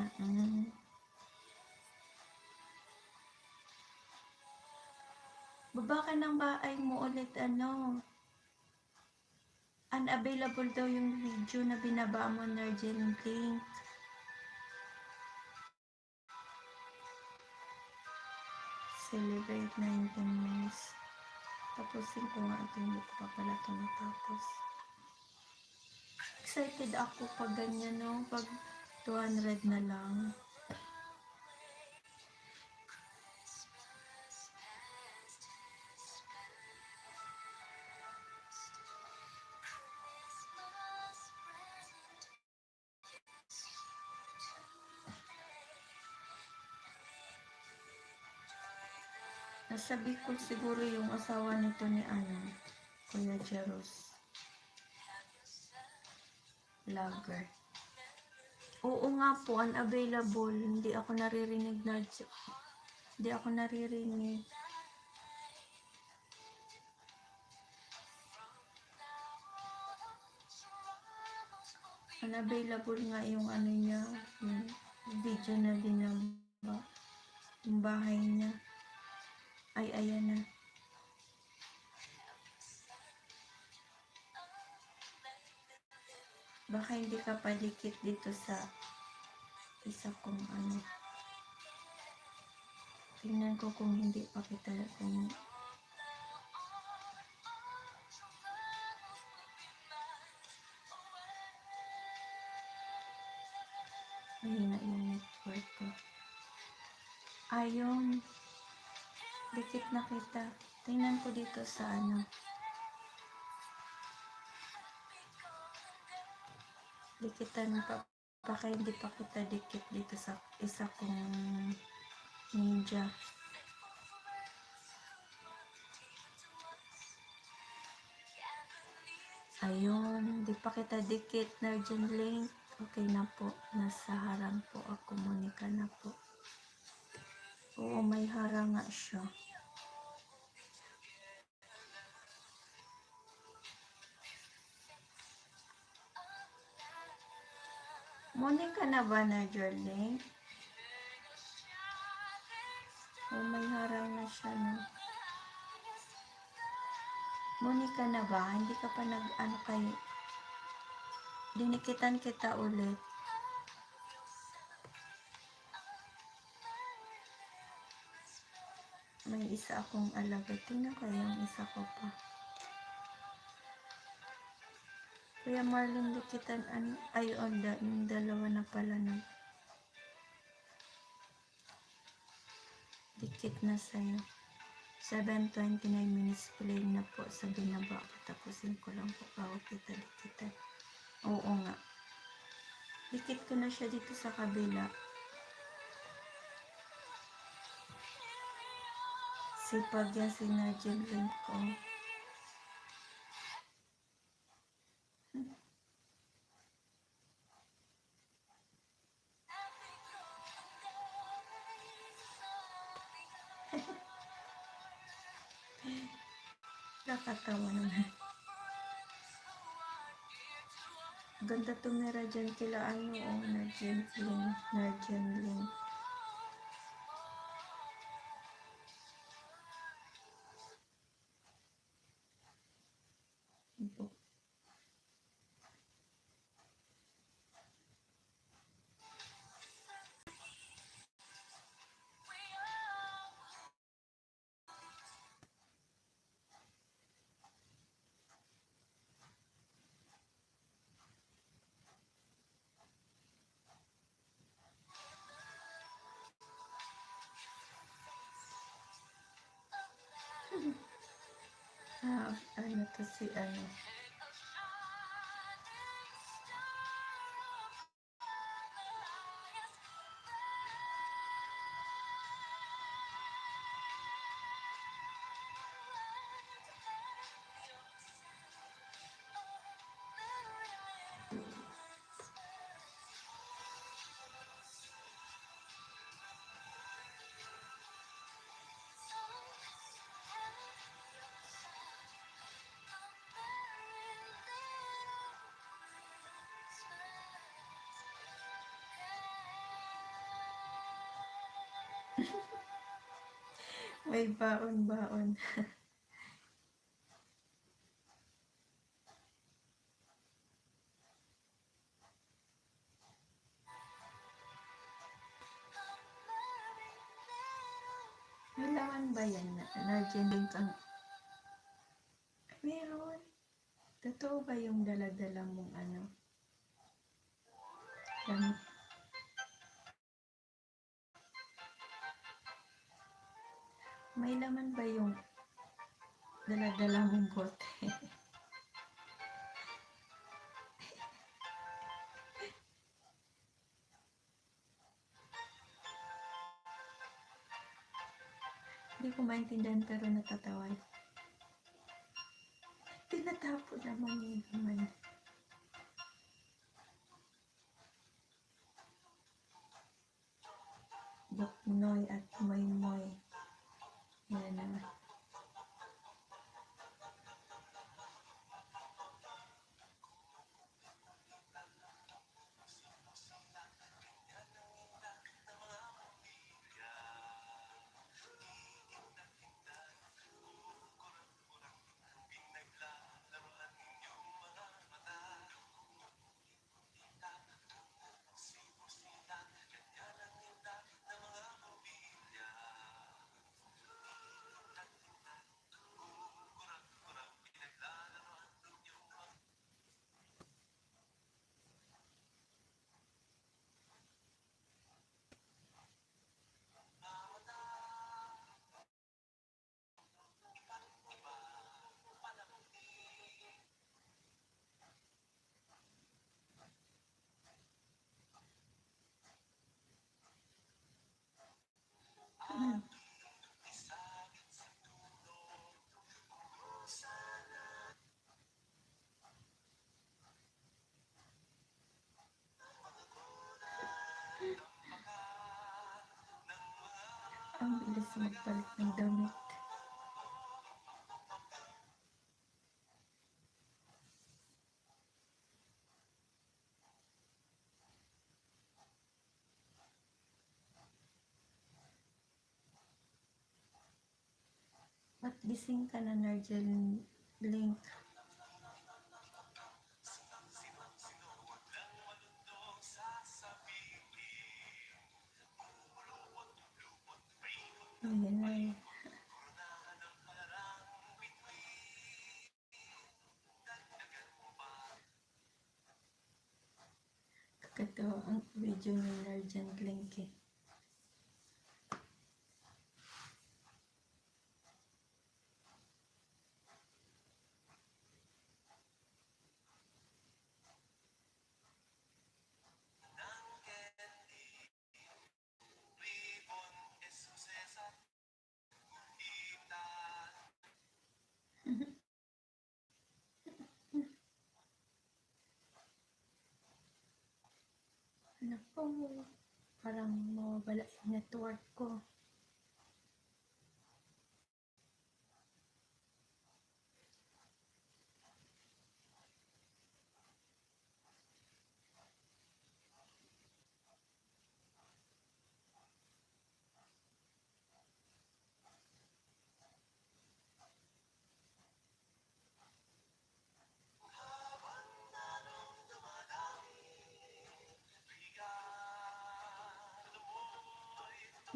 Baba ka ng bahay mo ulit, ano. Unavailable daw yung video na binaba mo, Narjan link. Celebrate 19 months. Tapusin ko nga ito, hindi ko pa pala ito natapos. Excited ako pag ganyan, no? Pag 200 na lang. Nasa Bicol siguro yung asawa nito ni Kuya Jeros. Vlogger. Oo nga po, unavailable. Hindi ako naririnig na. Hindi ako naririnig. Unavailable nga yung ano niya, yung video na dinaba. Yung bahay niya. Ay, ayan na. Baka hindi ka palikit dito sa isa kong ano. Tingnan ko kung hindi pa kita kung Mahina yung network ko. Ayun. Dikit na kita. Tingnan ko dito sa ano. Dikitan pa. Baka hindi pa kita dikit dito sa isa kong ninja. Ayun, hindi pa kita dikit na dyan link. Okay na po. Nasa harang po ako. Monica na po. Oo, may harang nga siya. Monica na ba na link? Oh, may harang na siya, no? Monica na ba? Hindi ka pa nag-ano kay... Dinikitan kita ulit. May isa akong alaga. Tingnan ko yung isa ko pa. Kuya Marlon, dikitan... Ay, yung dalawa na pala na. Dikit na sa'yo. 7:29 minutes play na po sa binaba. Tapusin ko lang po bago kita dikitan. Oo nga. Dikit ko na siya dito sa kabila. Sipag yan si Nigel Link ko. Nakatawa naman. Ganda tumira dyan kila ano o Nigel Link. Ano to si ano. May baon-baon. May laman ba yan? Nigel Link ang... Meron. Totoo ba yung dala-dala mong ano? Gamit? May laman ba yung dala-dala mong bote? Hindi ko maintindihan pero natatawa. Tinatapo naman yun naman. Boknoy at Moy-Moy. Yan naman. Mm. Ang bilis magpalit ng damit. Ba't gising ka na, Nargel Link? Ayan na eh. Kakatawa ang video ni Nargel Link eh. Naku, parang mawawala yung network ko.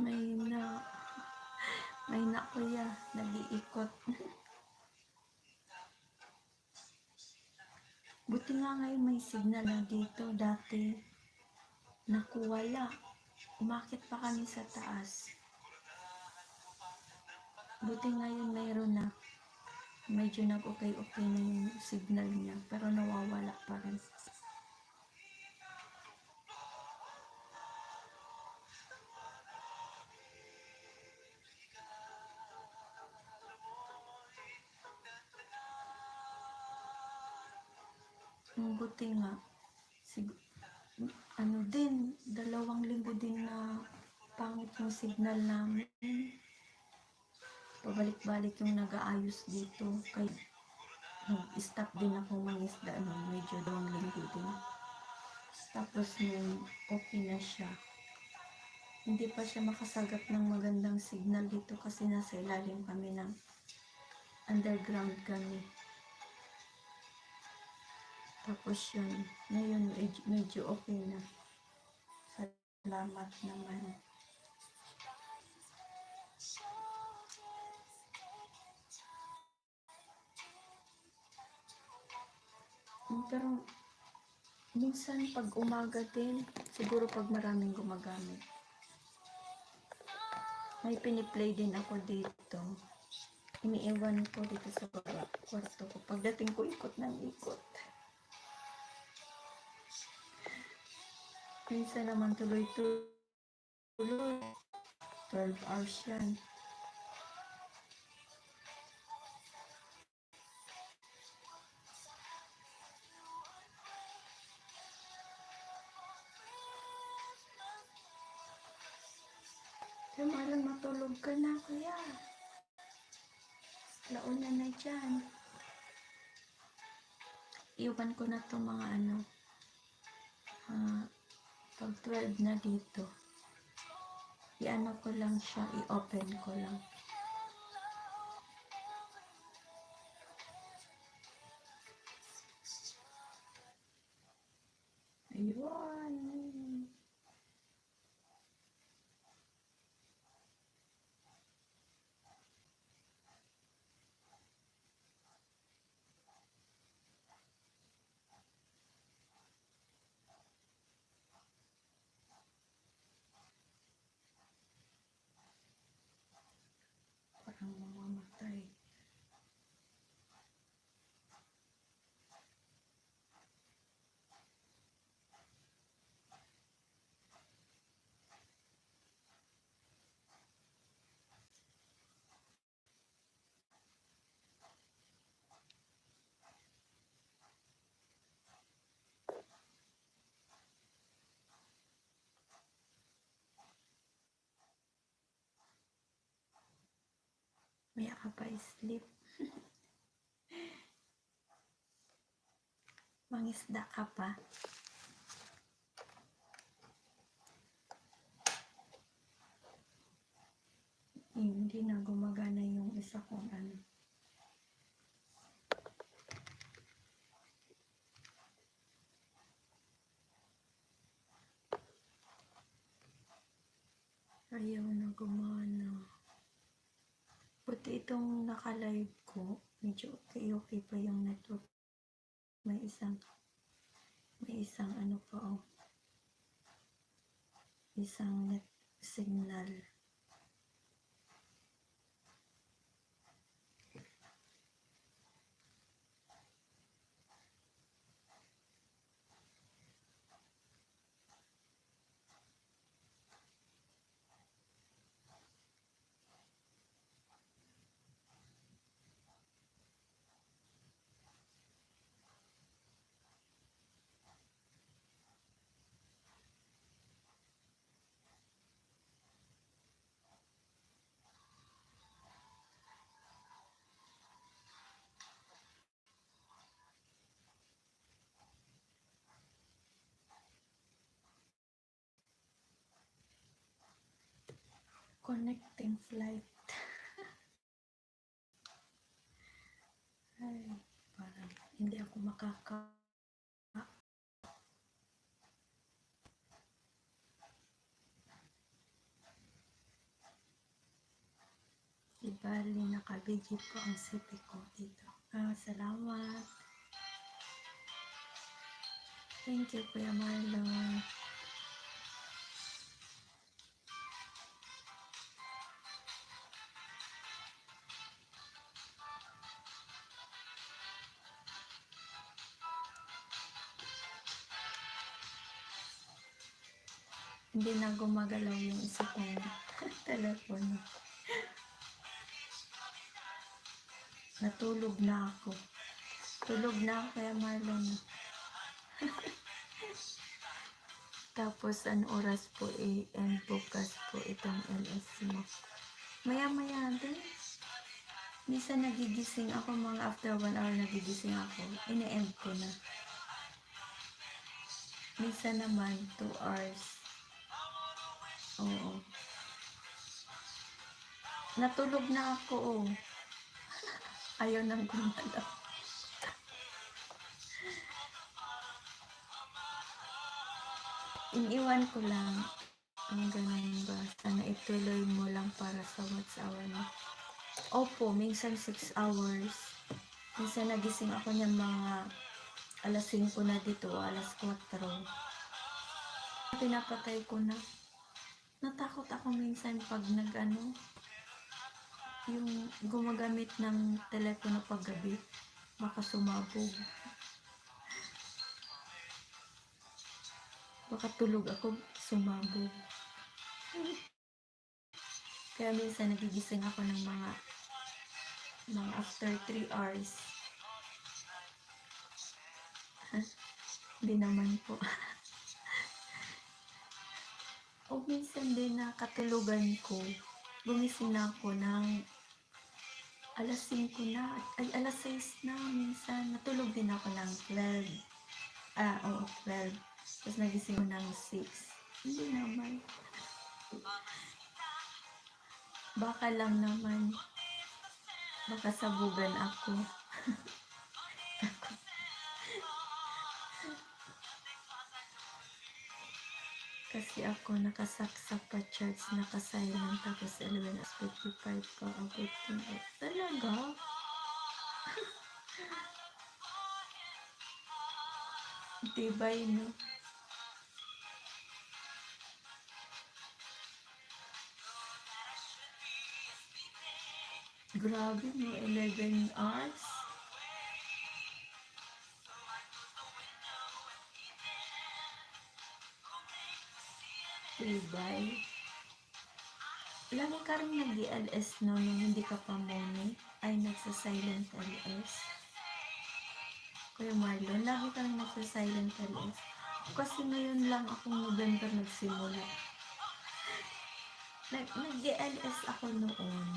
May na kuya, nag-iikot. Buti nga ngayon may signal na dito. Dati, nakuwala. Umakit pa kami sa taas. Buti ngayon mayroon na. Medyo nag-okay-okay na yung signal niya. Pero nawawala pa rin. Buti nga. Ano din, 2 linggo din na pangit yung signal namin. Pabalik-balik yung nag-aayos dito. Kaya stop din ako mangisda. Medyo 2 linggo din. Tapos nung okay na siya, hindi pa siya makasagap ng magandang signal dito kasi nasa ilalim kami ng underground kami. Tapos yun, ngayon medyo okay na. Salamat naman. Pero minsan pag umaga din, siguro pag maraming gumagamit. May piniplay din ako dito. Iniiwan ko dito sa baba, kwarto ko. Pagdating ko, ikot ng ikot. Minsan naman tuloy-tuloy. 12 hours yan. Malang matulog ka na, kuya. Launa na dyan. Iwan ko na itong mga pag 12 na dito. I-ano ko lang siya, i-open ko lang. Ayun. Parang mamamatay. Maya ka pa sleep. Mangisda ka pa. Hindi na gumagana yung isa kong ano. Ayaw na gumana. Buti itong naka-live ko, medyo okay pa yung network. May isang ano pa oh. Isang net signal. Connecting flight. Ay, parang hindi ako ibali nakabigit po ang sipi ko dito. Salamat. Thank you, Kuya Marlon. Hindi na gumagalaw yung isa kong telepono. Natulog na ako. Tulog na ako, Kuya Marlon. Tapos, oras po and bukas po itong LS mo. Maya-maya din. Minsan nagigising ako, mga after 1 hour nagigising ako. Ine-end ko na. Minsan naman, 2 hours. Oo. Natulog na ako, oh. Ayaw nang gumalaw. Iniwan ko lang. Ang ganun ba? Sana ituloy mo lang para sa WhatsApp mo. Opo, minsan 6 hours. Minsan nagising ako ng mga alas 5 na dito, alas 4. Pinapatay ko na. Natakot ako minsan pag yung gumagamit ng telepono paggabi, baka sumabog. Baka tulog ako, sumabog. Kaya minsan nagigising ako ng mga after 3 hours. Hindi naman po. O minsan din na katulugan ko, gumising na ako ng alas 5 na, ay alas 6 na minsan. Natulog din ako ng 12. 12. Tapos nagising ko ng 6. Hindi naman. Baka lang naman. Baka sabugan ako. Kasi ako nakasaksak pa charts, nakasilent, tapos 11:55 pa abot yung talaga? Tibay, no? Grabe, no? 11 hours? Tibay. Lagi ka rin nag-LS no, nung hindi ka pa money, ay nagsa-silent LS. Kuya Marlon, lagi ka rin nagsa-silent LS. Kasi ngayon lang akong November nagsimula. Nag-LS ako noon.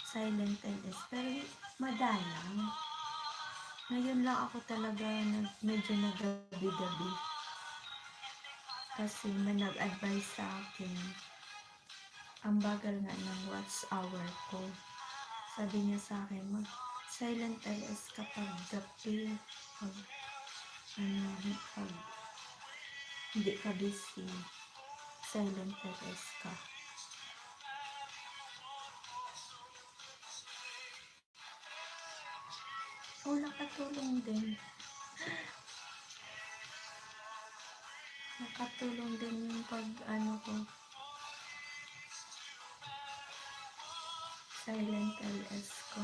silent LS. Pero madalang. Ngayon lang ako talaga medyo nagabi-gabi. Kasi may nag-advise sa akin. Ang bagal nga ng watch hour ko. Sabi niya sa akin, mag-silent LS kapag gabi. Pag, pag hindi ka busy, silent LS ka. Nakatulong din. Nakatulong din yung pag ko, silent LS ko.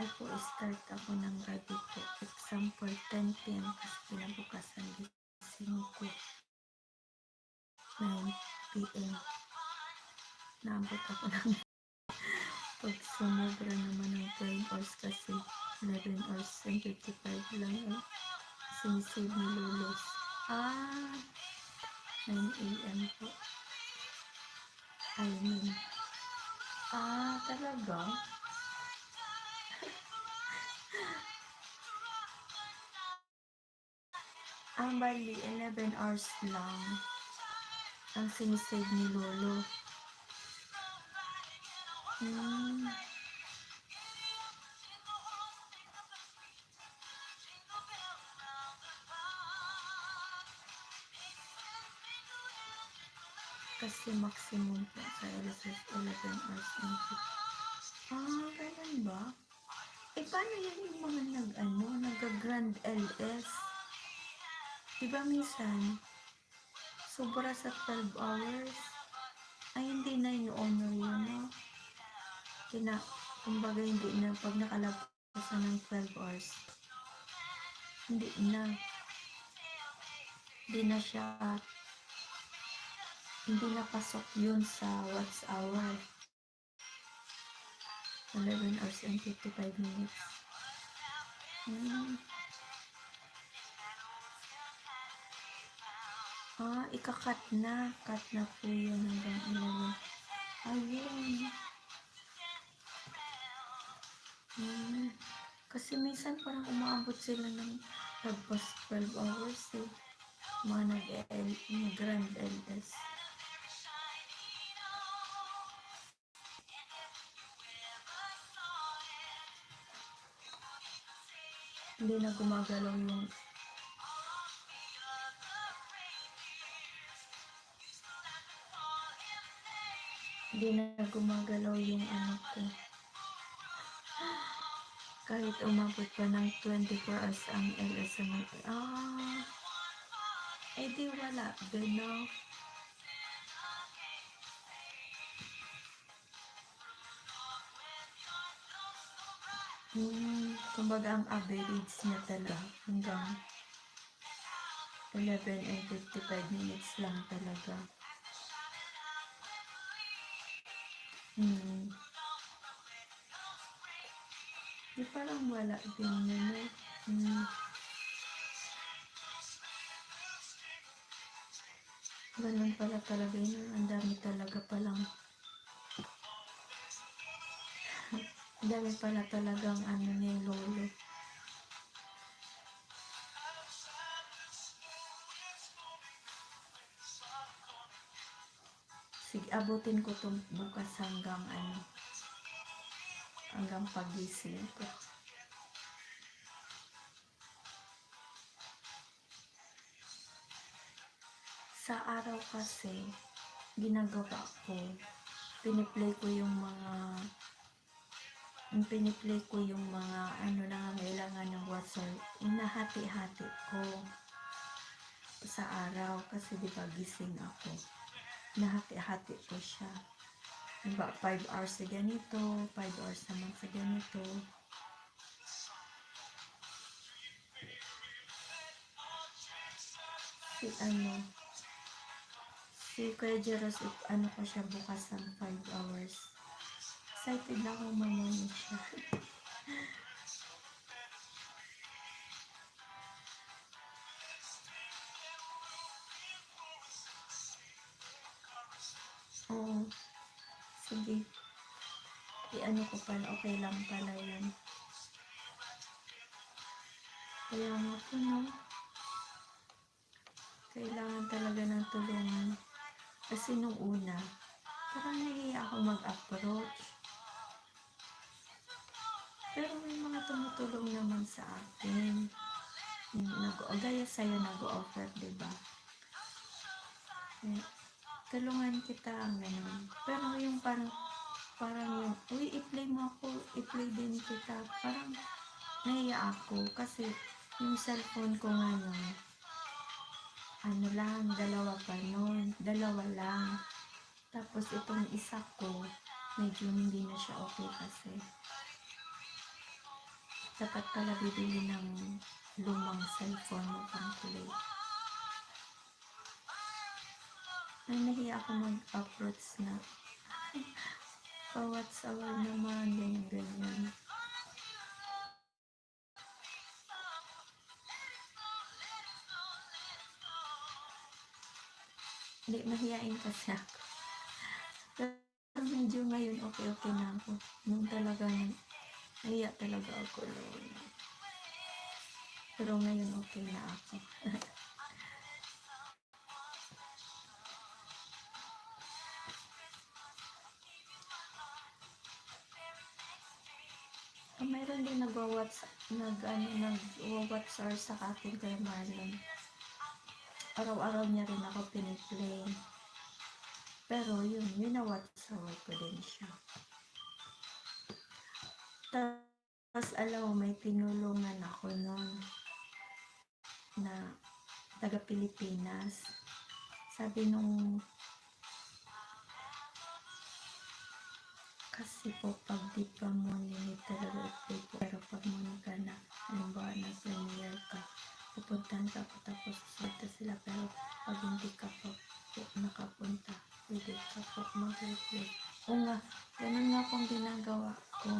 Ako, start ako ng gabi ko. Example, 10 p.m. kasi kinabukasan gising ko. 9 p.m. Naabot ako ng pag sumobra naman ng 12 hours kasi 11 hours and 55 lang sinisave ni Lulos. 9 a.m. po. I mean. Talaga? Bali, 11 hours lang ang sinisave ni Lolo. Kasi maximum po sa LSS 11 hours and 50. Ganun ba? Paano yan yung mga nag-grand LS? Diba minsan, sobra sa 12 hours? Hindi na yung honor yun, no? Kumbaga hindi na, pag nakalabas ng 12 hours, hindi na pasok yun sa watch hour. 11 hours and 55 minutes. Ika-cut na. Cut na po yun hanggang 11. Ayun. Kasi minsan parang umaabot sila ng lagpas 12 hours mga nag-grand LS. Hindi na gumagalaw yung ko. Kahit umabot pa ng 24 hours ang LS di wala din, no? Kumbaga ang average niya talaga hanggang 11 and 55 minutes lang talaga. Di parang wala din yun, ganun pala talaga yun. Ang dami talaga palang ang dami pala talagang ni Lolo. Sige, abutin ko itong bukas hanggang pagising ko. Sa araw kasi, ginagawa ko, piniplay ko yung mga nangangailangan ng WhatsApp. Inahati-hati ko sa araw kasi di ba gising ako. Nahati-hati ko siya. Diba, 5 hours sa ganito, 5 hours naman sa ganito. Si Kuya Jeros, ko siya bukas ng 5 hours. Excited na ako mamaya siya. ano ko pala, okay lang pala yan. Kaya nga po, no? Kailangan talaga ng tulungan. Kasi nung una, parang nahiya ako mag-approach. Pero may mga tumutulong naman sa akin. Gaya sa'yo nag-offer, diba? Tulungan kita, gano'n. Pero yung parang yung, uy, i-play mo ako, i-play din kita. Parang nahiya ako kasi yung cellphone ko ngayon, ano lang, dalawa pa nun, dalawa lang. Tapos itong isa ko, medyo hindi na siya okay kasi dapat pala bibili ng lumang cellphone mo pang play. Ay, nahiya ako mag-approach na pa-WhatsApp naman, ganyan. Hindi, mahihain kasi ako. Pero medyo ngayon okay na ako. Nung talagang nahiya talaga ako noon. Pero ngayon okay na ako. Mayroon din nag-WhatsApp sa akin kay Marlon. Araw-araw niya rin ako piniplay. Pero yun na WhatsApp ko din siya. Tapos alam mo, may tinulungan ako noon na taga Pilipinas. Sabi nung kasi po pag di pa mo nilid talaga i-play po, pero pag muna ka na, halimbawa na premier ka, pupuntahan ka po tapos salta sila, pero pag hindi ka po nakapunta, pwede ka po mag-replay. O nga, ganun nga pong ginagawa ko,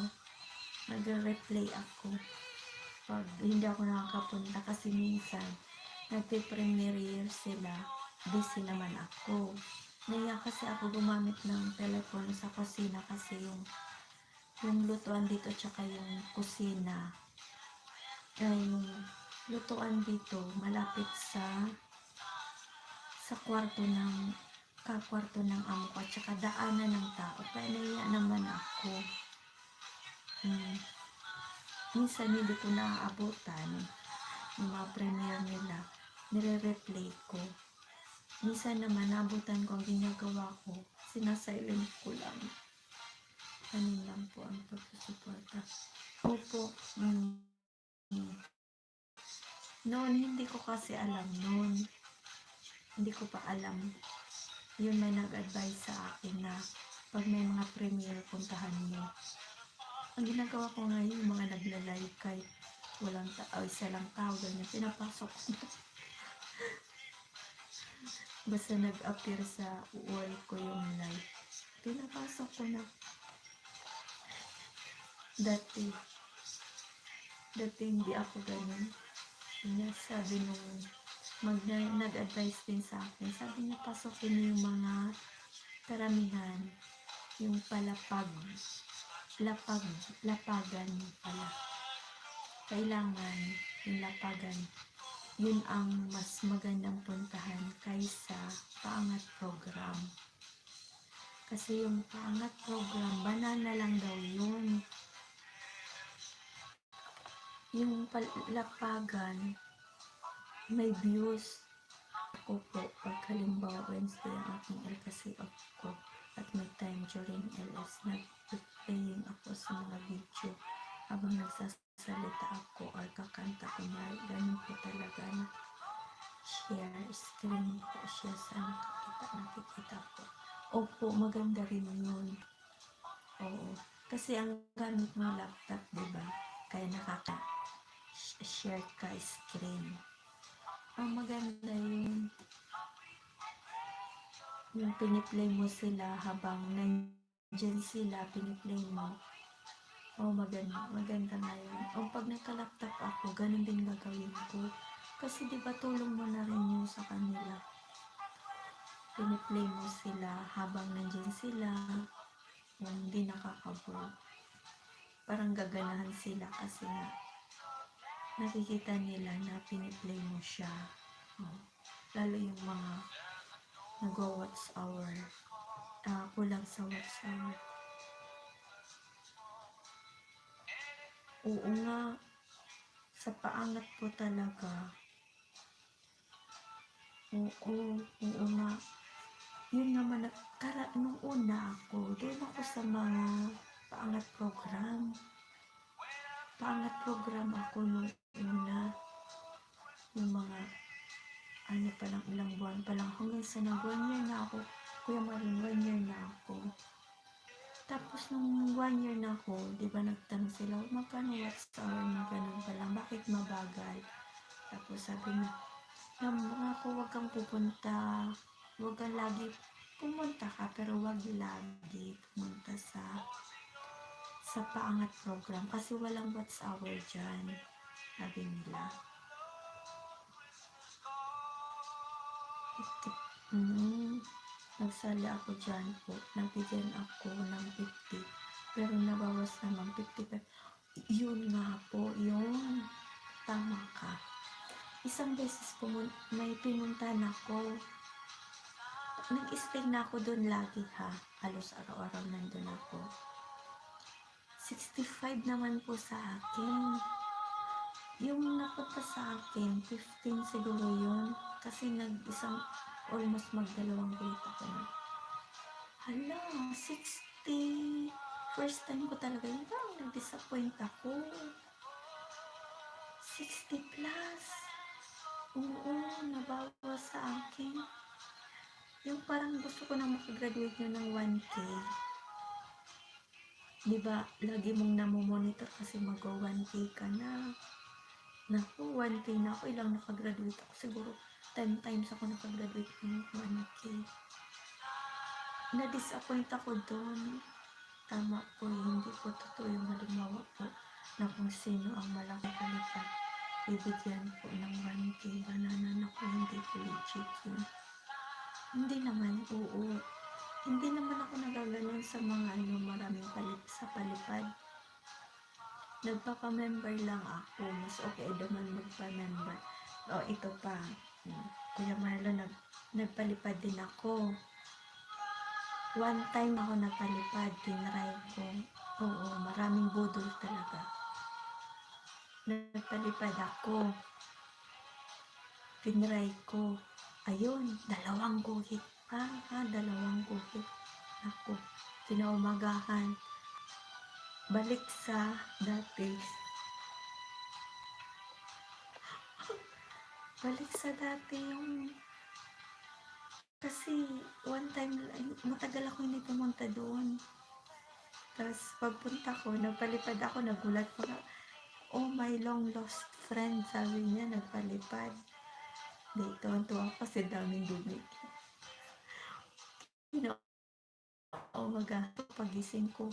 nag-replay ako pag hindi ako nakakapunta kasi minsan nagpe-premiere sila, busy naman ako. Naya kasi ako gumamit ng telepono sa kusina kasi yung lutuan dito tsaka yung kusina yung lutuan dito malapit sa kwarto ng amo ko tsaka daanan ng tao kaya naiya naman ako. Minsan hindi ko naaabutan yung mga premiere nila, nire-replay ko. Minsan naman naabutan ko, ang ginagawa ko, sinasilent ko lang. Ano lang po ang pagsusuporta. Opo, noon hindi ko kasi alam noon. Hindi ko pa alam. Yun may nag-advise sa akin na pag may mga premiere, puntahan mo. Ang ginagawa ko ngayon, yung mga nagla-live kahit walang isa lang tao, ganyan, pinapasok ko. Basta nag-appear sa wall ko yung live, pinapasok ko na. Dati hindi ako ganun. Sabi nung nag-advise din sa akin, sabi niya pasokin niyo yung mga karamihan, yung lapagan pala. Kailangan yung lapagan, yun ang mas magandang puntahan kaysa paangat program. Kasi yung paangat program, banana lang daw yun. Yung lapagan, may views. Ako po, pag halimbawa Wednesday ang aking L kasi off ko at may time during LS, nag-playing ako sa mga video habang nagsasalita ako or kakanta ko na ganun po talaga na share screen po siya sa nakikita po. Opo, maganda rin yun. Oo, kasi ang gamit mo laptop, diba? Kaya nakaka-share ka screen. Ang maganda yung piniplay mo sila habang nandyan sila, piniplay mo. Maganda nga yun. Pag nagka-laptop ako, ganun din gagawin ko. Kasi diba tulong mo na rin yun sa kanila. Piniplay mo sila habang nandyan sila, hindi nakakabot. parang gaganahan sila kasi nga nakikita nila na piniplay mo siya. Oh. Lalo yung mga nag-watch hour, kulang sa watch hour. Oo nga, sa paangat po talaga. Oo nga. Yun naman, nung una ako, doon ako sa mga paangat program. Paangat program ako nung una. Yung mga, pa lang, ilang buwan pa lang. Hanggang sa nag 1 year na ako. Kuya Marin, 1 year na ako. Tapos nung 1 year na ako, di ba nagtanong sila, magkano watch hour na ganun pa lang, bakit mabagal? Tapos sabi niya, ako wag kang pupunta, wag kang lagi pumunta ka, pero wag lagi pumunta sa paangat program kasi walang watch hour dyan, sabi nila. Nagsali ako dyan po, nabigyan ako ng 50, pero nabawas naman 55. Yun nga po, yun, tama ka. Isang beses po may pinuntahan ako, nag-stay na ako doon lagi ha, halos araw-araw nandun ako. 65 naman po sa akin. Yung napunta sa akin, 15 siguro yun, kasi almost magdalawang gulit ako na. Hala, 60. First time ko talaga yun, parang nag-disappoint ako. 60 plus. Oo, nabawas sa akin. Yung parang gusto ko na makagraduate nyo ng 1K. Diba, lagi mong namomonitor kasi mag-1K ka na. Naku, 1K na ako. Ilang nakagraduate ako. Siguro 10 times ako nakagraduate ng 1K. Na-disappoint ako doon. Tama po, hindi po totoo yung halimbawa po na kung sino ang malaking kalipat. Bibigyan po ng 1K. Bananan ako, hindi po legit yun. Hindi naman, oo. Hindi naman ako nagaganon sa mga maraming sa palipad. Nagpapa-member lang ako. Mas okay naman magpa-member. Ito pa. Kuya Marlon, nagpalipad din ako. One time ako nagpalipad. Tinry ko. Oo, maraming budol talaga. Nagpalipad ako. Tinry ko. Ayun, 2 guhit pa. 2 guhit. Ako, kinaumagahan. Balik sa dati. Balik sa dati yung... Kasi, one time, matagal ako hindi pumunta doon. Tapos, pagpunta ko, nagpalipad ako, nagulat ko na, oh, my long lost friend, sabi niya, nagpalipad. Dito, tuwa ko kasi daming dumi. Umaga, pagising ko,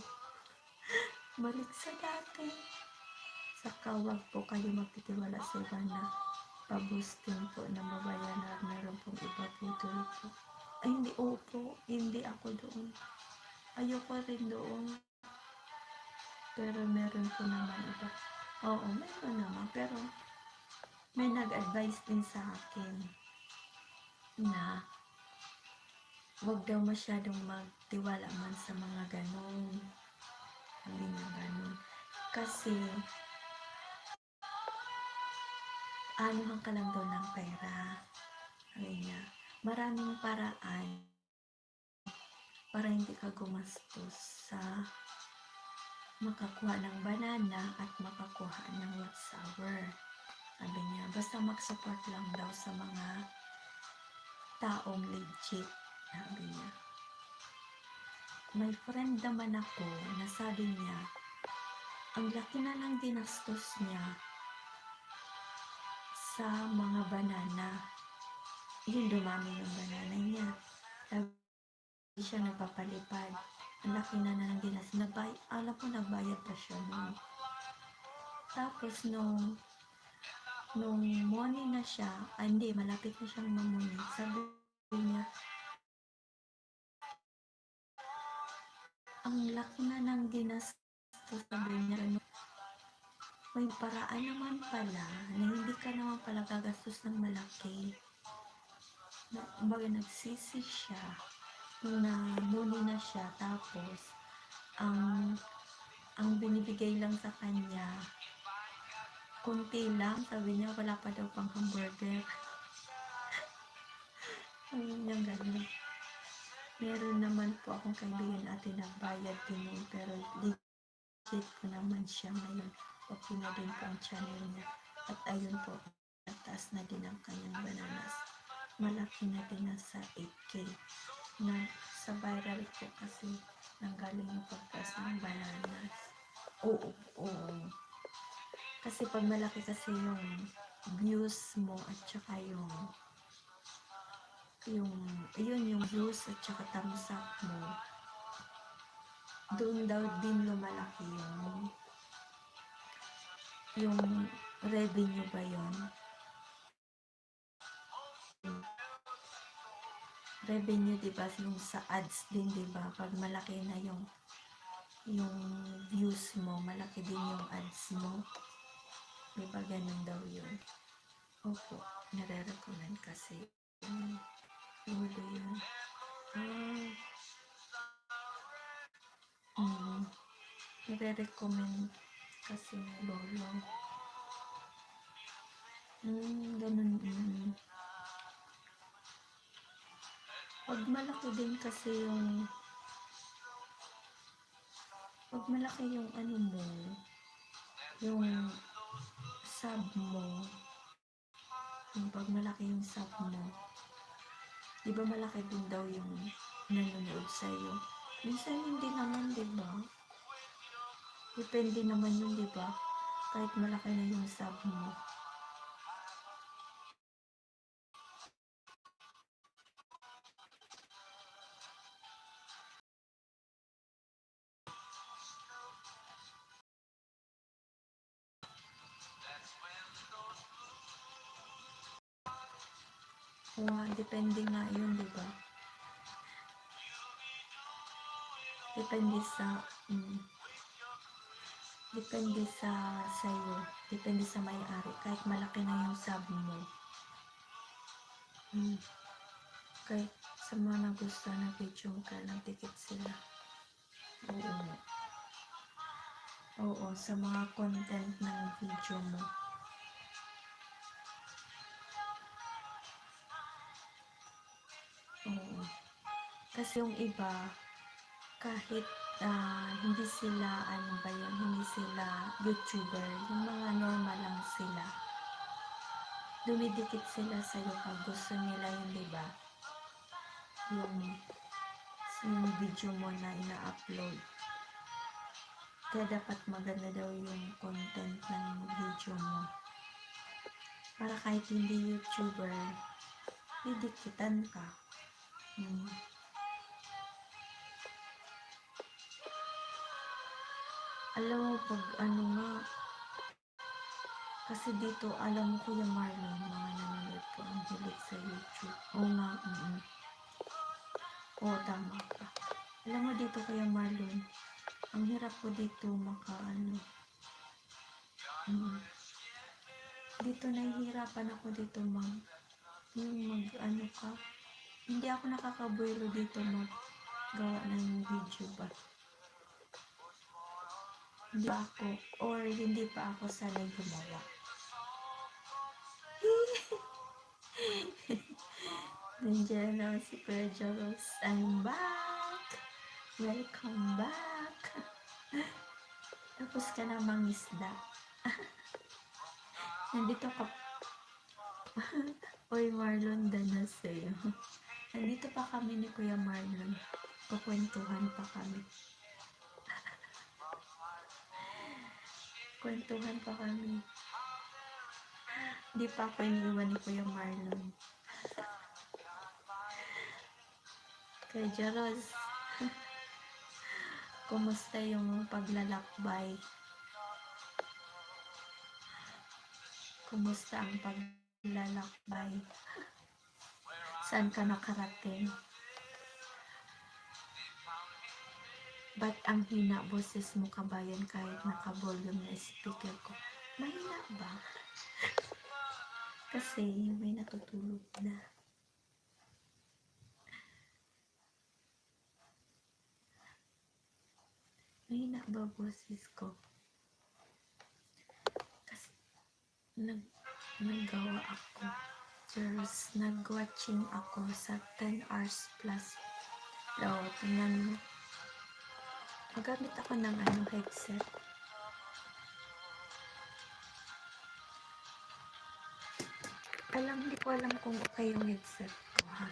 balik sa dati. Saka wag po kayo magtitiwala sa iba na pa-boosting po na mabayan na meron pong iba po po. Ay, hindi, opo, hindi ako doon. Ayoko rin doon. Pero meron po naman iba. Oo, meron naman. Pero may nag-advise din sa akin na wag daw masyadong magtiwala man sa mga ganon. Hindi na ganon. Kasi, anuhan ka lang daw ng pera. Sabi niya, maraming paraan para hindi ka gumastos sa makakuha ng banana at makakuha ng watch hour. Sabi niya, basta mag-support lang daw sa mga taong legit. Sabi niya. May friend naman ako na sabi niya, ang laki na ng dinastos niya sa mga banana. Yun, dumami yung banana niya. Sabi siya nagpapalipad. Ang laki na ng dinastos. Alam ko, nagbayad pa siya nun. Tapos, nung morning na siya, hindi, malapit na siyang mamunin. Sabi niya, ang laki na ng ginastos So sabi niya, ano, may paraan naman pala na hindi ka naman pala gagastos ng malaki. Kumbaga nagsisi siya na muli na siya, tapos ang binibigay lang sa kanya kunti lang, sabi niya wala pa daw pang hamburger. Sabi niya gano'n. Meron naman po akong kaibigan ate na bayad din yun, pero legit ko naman siya ngayon. Okay na din po ang channel niya. At ayun po, nataas na din ang kanyang bananas. Malaki na din nasa 8K. Na sa viral po kasi nanggaling yung pagtaas ng bananas. Oo, oo. Kasi pag malaki kasi yung views mo at saka yung views at saka thumbs up mo, doon daw din lumalaki yung revenue ba yun? Revenue, diba? Yung sa ads din, diba? Pag malaki na yung views mo, malaki din yung ads mo. Diba? Ganun daw yun. Opo, nare-recommend kasi. Lolo yun. Nare-recommend kasi ni Lolo. Ganun. Pag malaki din kasi pag malaki yung ano mo, yung sub mo, yung pag malaki yung sub mo, di ba malaki din daw yung nanonood sa'yo? Minsan hindi naman, di ba? Depende naman yun, di ba? Kahit malaki na yung sub mo. Depende nga yun, di ba? Depende sa sa'yo. Depende sa may-ari. Kahit malaki na yung sub mo. Kahit sa mga nagustuhan na video ka, nagdikit sila. Oo, sa mga content ng video mo. Oo. Kasi yung iba, kahit hindi sila, hindi sila YouTuber, yung mga normal lang sila. Dumidikit sila sa'yo pag gusto nila yun, diba? Yung video mo na ina-upload. Kaya dapat maganda daw yung content ng video mo. Para kahit hindi YouTuber, didikitan ka. Alam mo, pag kasi dito, alam mo Kuya Marlon, mga nanonood po ang hilig sa YouTube. Oo nga, Oo, tama ka. Alam mo dito Kuya Marlon, ang hirap ko dito dito nahihirapan ako dito hindi ako nakakabuelo dito gawa ng video ba. Hindi pa ako sanay gumawa. Nandiyan na si Kuya Joros. I'm back! Welcome back! Tapos ka na mangisda. Nandito ka. Oy Marlon, danas sa'yo. Nandito pa kami ni Kuya Marlon. Kukwentuhan pa kami. Kwentuhan pa kami. Hindi pa ako iniwan ni Kuya Marlon. Kaya Jaros, kumusta yung paglalakbay? Kumusta ang paglalakbay? Saan ka nakarating? Ba't ang hina boses mo kabayan kahit naka-volume na speaker ko? Mahina ba? Kasi may natutulog na. Mahina ba boses ko? Kasi naggawa ako. Cheers, nag-watching ako sa 10 hours plus. Daw, tingnan mo. Magamit ako ng headset. Hindi ko alam kung okay yung headset ko, ha?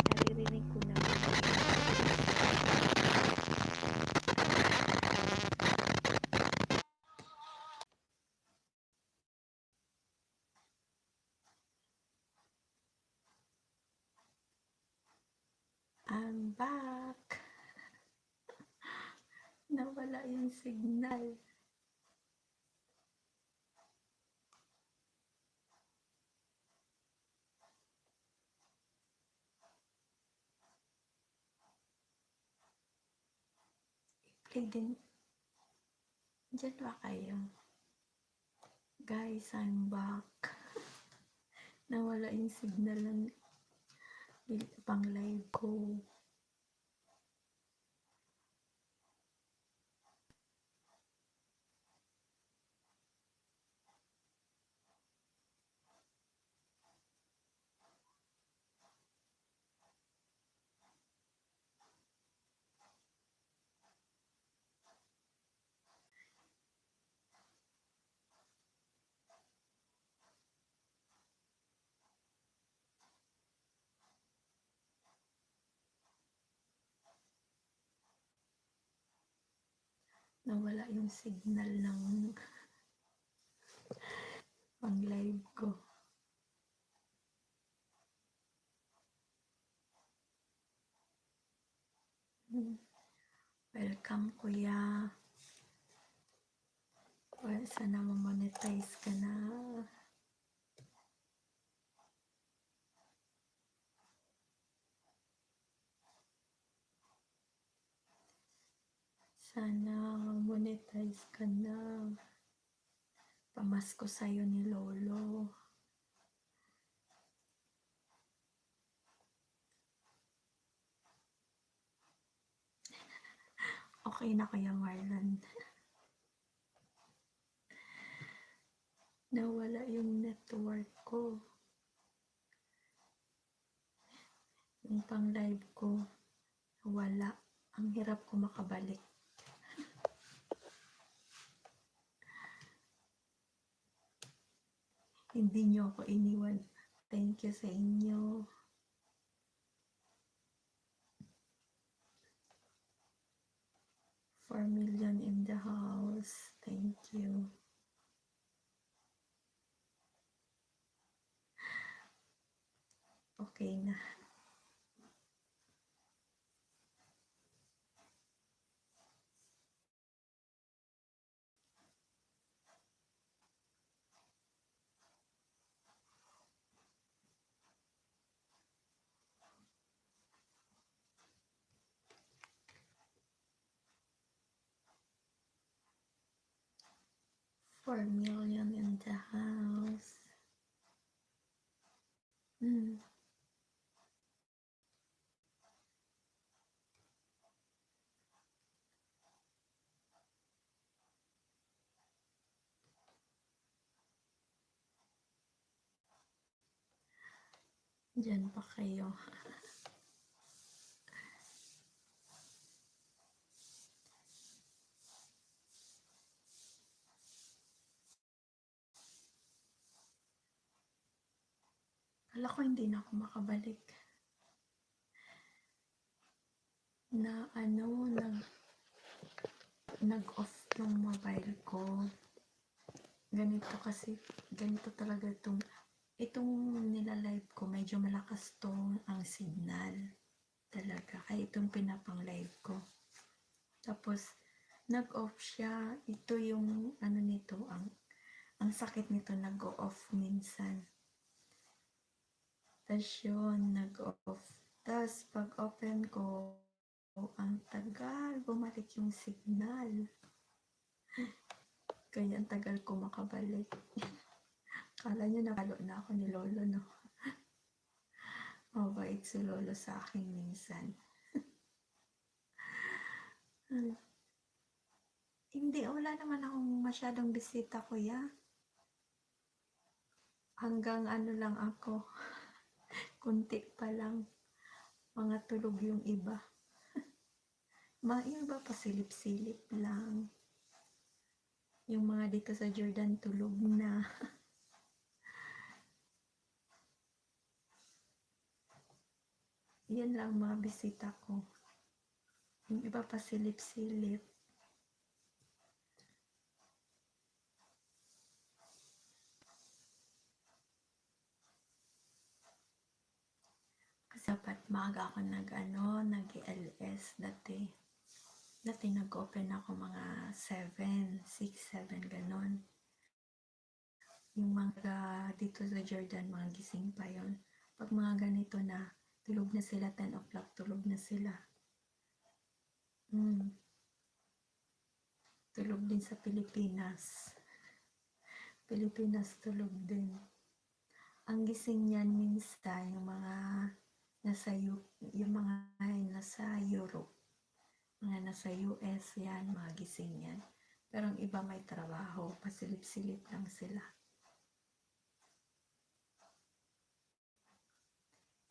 Naririnig ko na. I'm back. Nawala yung signal. I-play din. Diyan ba kayo? Guys, I'm back. Nawala yung signal ng pang live ko. Nawala yung signal ng pang live ko. Welcome, kuya. Well, sana ma-monetize ka na. Sana monetize ka na. Pamasko sa'yo ni Lolo. Okay na kaya, Marlon? Nawala yung network ko. Yung pang live ko, wala. Ang hirap ko makabalik. Hindi nyo ako iniwan. Thank you sa inyo. $4 million in the house. Thank you. Okay na. $4 million in the house. Diyan pa kayo. Kala ko hindi na ako makabalik. Nag-off yung mobile ko. Ganito talaga itong nilalive ko, medyo malakas to ang signal. talaga. Kaya itong pinapang live ko. Tapos, nag-off siya. Ito yung, ano nito, ang sakit nito, nag-off minsan. Tapos yun, nag-off. Tapos, pag open ko, ang tagal bumalik yung signal. Kaya ang tagal ko makabalik. Kala nyo napalo na ako ni Lolo, no? Mabait si Lolo sa akin minsan. Hindi, wala naman akong masyadong bisita, kuya. Hanggang ano lang ako. Kunti pa lang. Mga tulog yung iba. Yung iba pa silip-silip lang. Yung mga dito sa Jordan tulog na. Yan lang mga bisita ko. Yung iba pa silip-silip. Kasi dapat maaga ako nag-LS dati. Dati nag-open ako mga 7, 6, 7, ganon. Yung mga dito sa Jordan, mga gising pa yon. Pag mga ganito na, tulog na sila, 10 o'clock, tulog na sila. Tulog din sa Pilipinas. Pilipinas tulog din. Ang gising niyan minsan, yung mga nasa Europe, mga nasa US yan, mga gising yan. Pero ang iba may trabaho, pasilip-silip lang sila.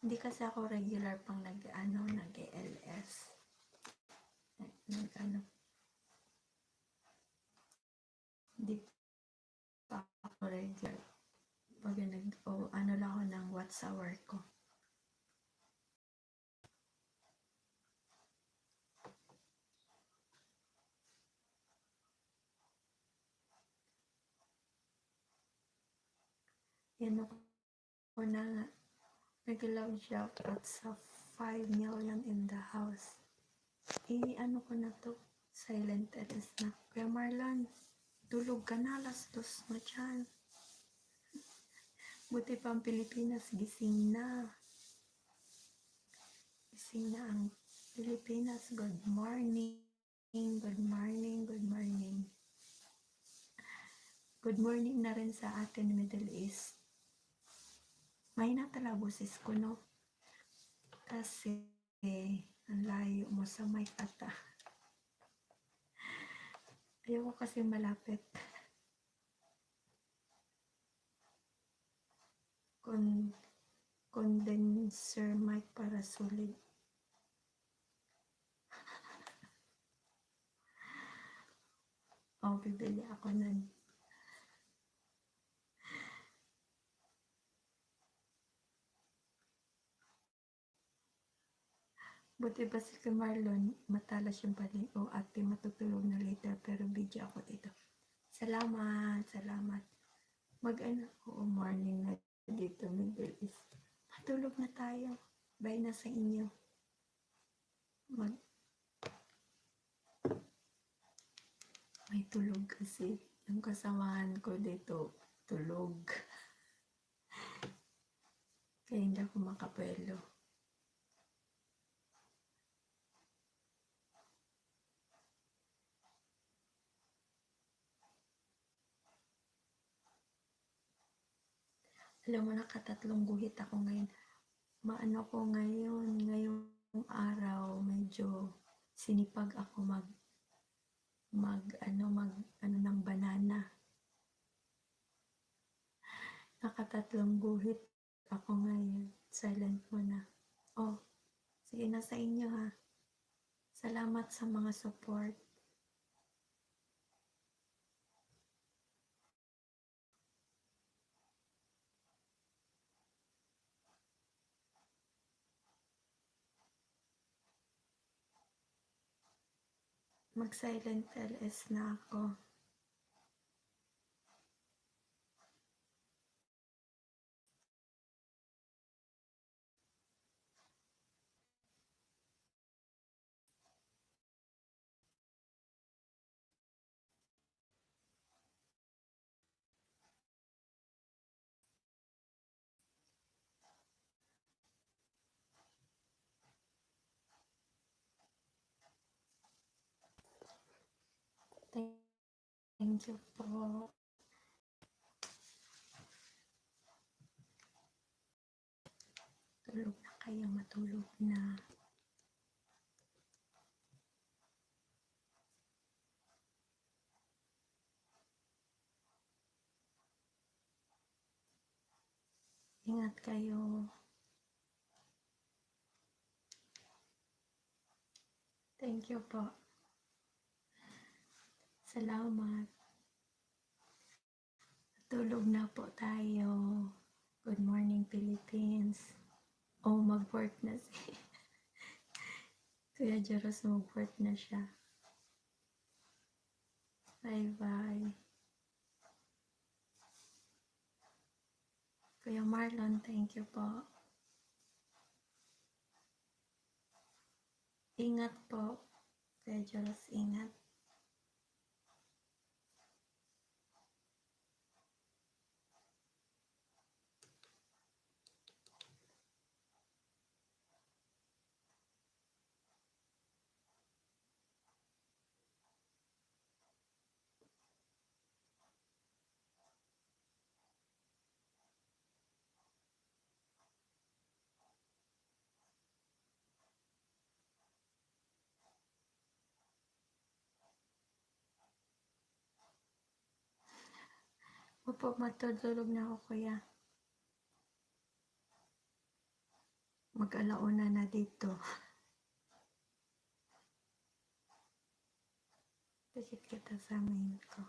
Hindi kasi ako regular pang nag-LS. Hindi pa ako regular. Pag ano lang ako ng watch hour ko. Yan ako na nga. Nag-love shoutout sa 5 million in the house. Ano ko na to? Silent LS na. Kuya Marlon, tulog ka na, alas 2 na dyan. Buti pa ang Pilipinas, gising na. Gising na ang Pilipinas. Good morning. Good morning. Good morning. Good morning na rin sa atin, Middle East. Mahina talaga boses ko, no? Kasi, ang layo mo sa mic ata. Ayoko kasi malapit. Condenser mic para sulit. Bibili ako nun. Buti ba si Marlon, matalas yung pali. Ate, matutulog na later, pero video ako dito. Salamat. Morning na dito, Middle East. Matulog na tayo. Bye na sa inyo. May tulog kasi. Yung kasamahan ko dito, tulog. Kaya hindi ako makapelo. Alam mo, nakatatlong guhit ako ngayon. Maano ko ngayong araw, medyo sinipag ako ng banana. Nakatatlong guhit ako ngayon. Silent mo na. Sige na sa inyo, ha. Salamat sa mga support. Mag-silent LS na ako. Thank you po. Tulog na kayo, matulog na. Ingat kayo. Thank you po. Salamat. Tulog na po tayo. Good morning, Philippines. Oh, mag-work na si Kuya Jaros, mag-work na siya. Bye-bye. Kuya Marlon, thank you po. Ingat po. Kuya Jaros, ingat. Opo, matutulog na ako, kuya. Mag-alauna na dito. Tikit kita sa main ko.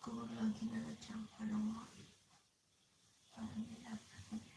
Kung wag lang kinalat siyang kalunga. Parang nilapat niya.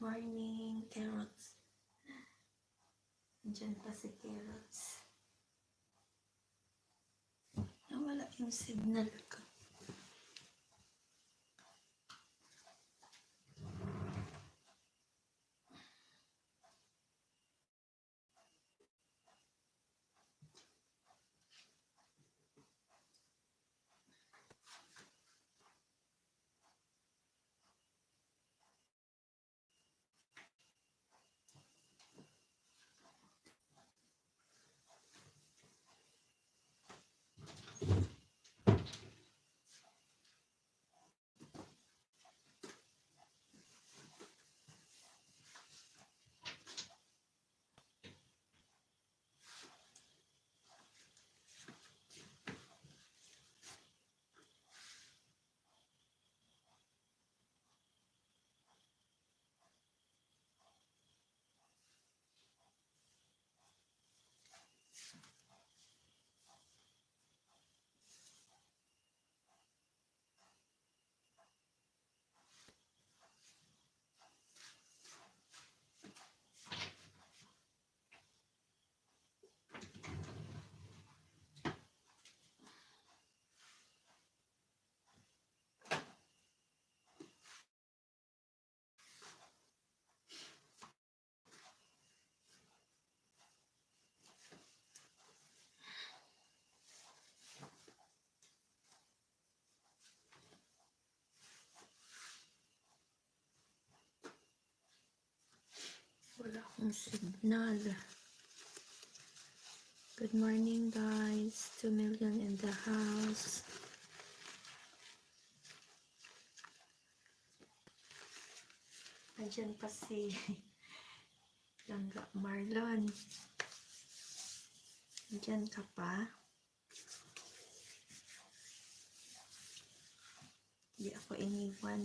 morning, Carrots. Diyan pa si Carrots. Nawala yung signal ko. Wala akong signal. Good morning, guys. 2 million in the house. Nandiyan pa si Langga Marlon. Nandiyan ka pa? Hindi ako iniwan.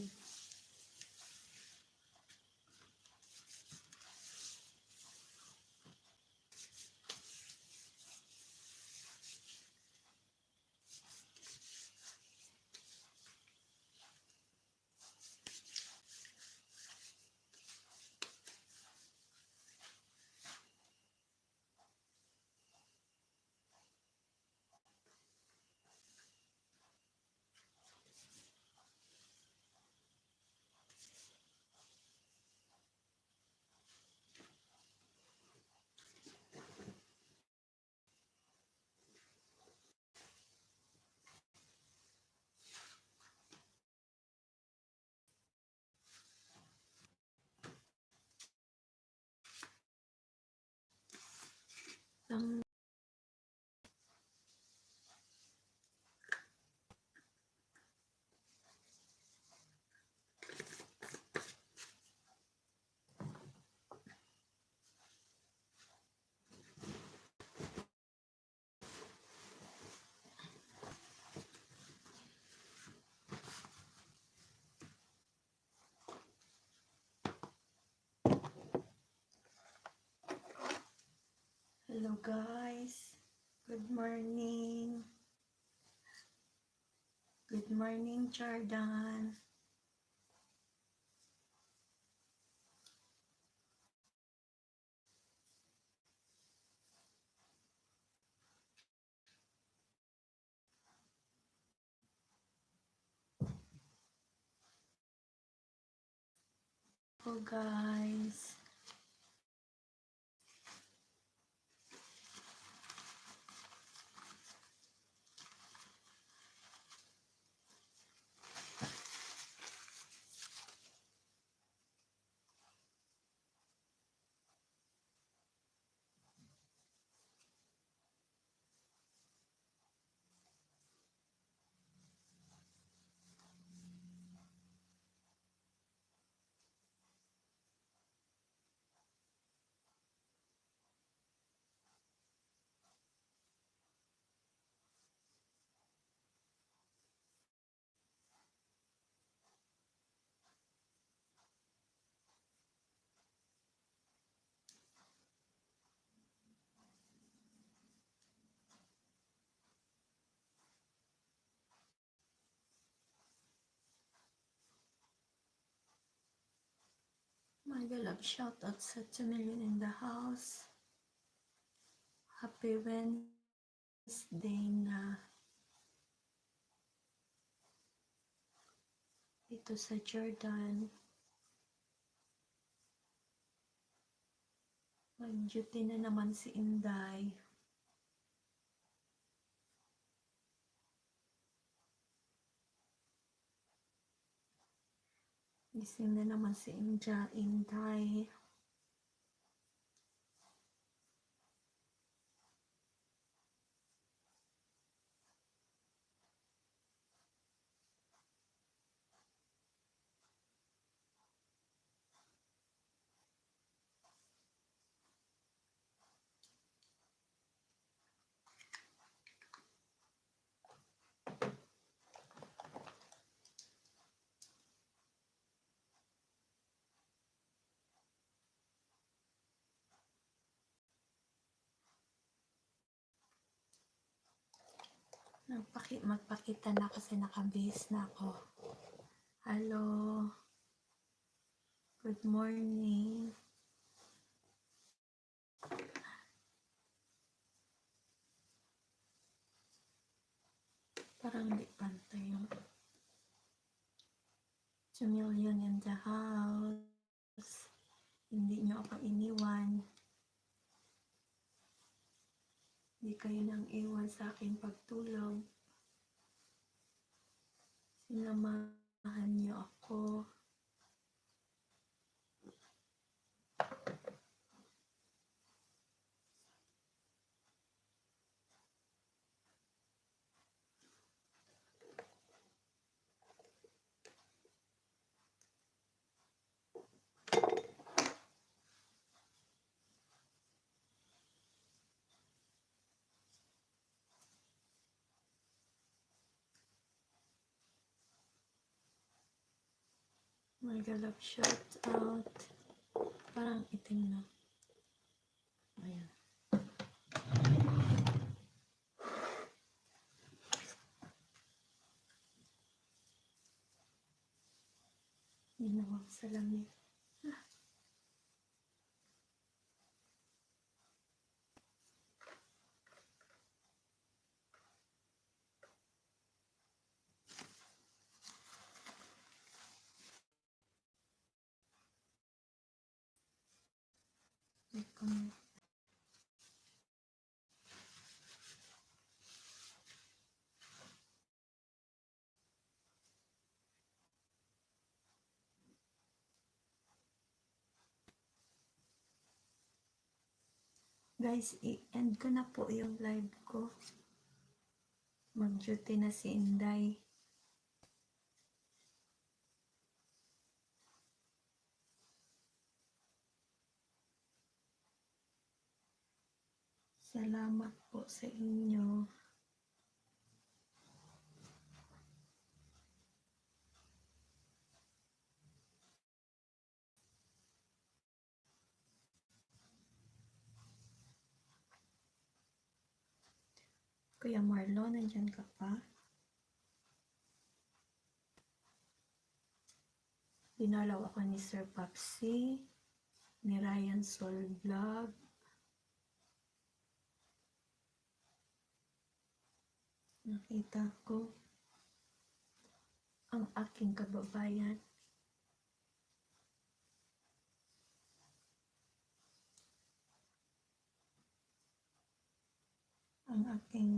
Lang Hello guys. Good morning. Good morning, Jordan. Hello guys. Mega love shout out sa 2 million in the house. Happy Wednesday na dito sa Jordan. Mag-duty na naman si Inday. Gising na naman si Inday. Magpakita na kasi nakabihis na ako. Hello. Good morning. Parang di pantay yung 2 million in the house. Hindi nyo ako iniwan. Hindi kayo nang iwan sa aking pagtulog. Sinamahan niyo ako. Mega love shout out. Parang itim na. Ayan. Ginawang salamin. Guys, i-end ko na po yung live ko. Mag-duty na si Inday. Salamat po sa inyo. Kuya Marlon, nandyan ka pa? Dinalaw ako ni Sir Papsi, ni Ryan Sol Vlog. Nakita ko ang aking kababayan. Ang aking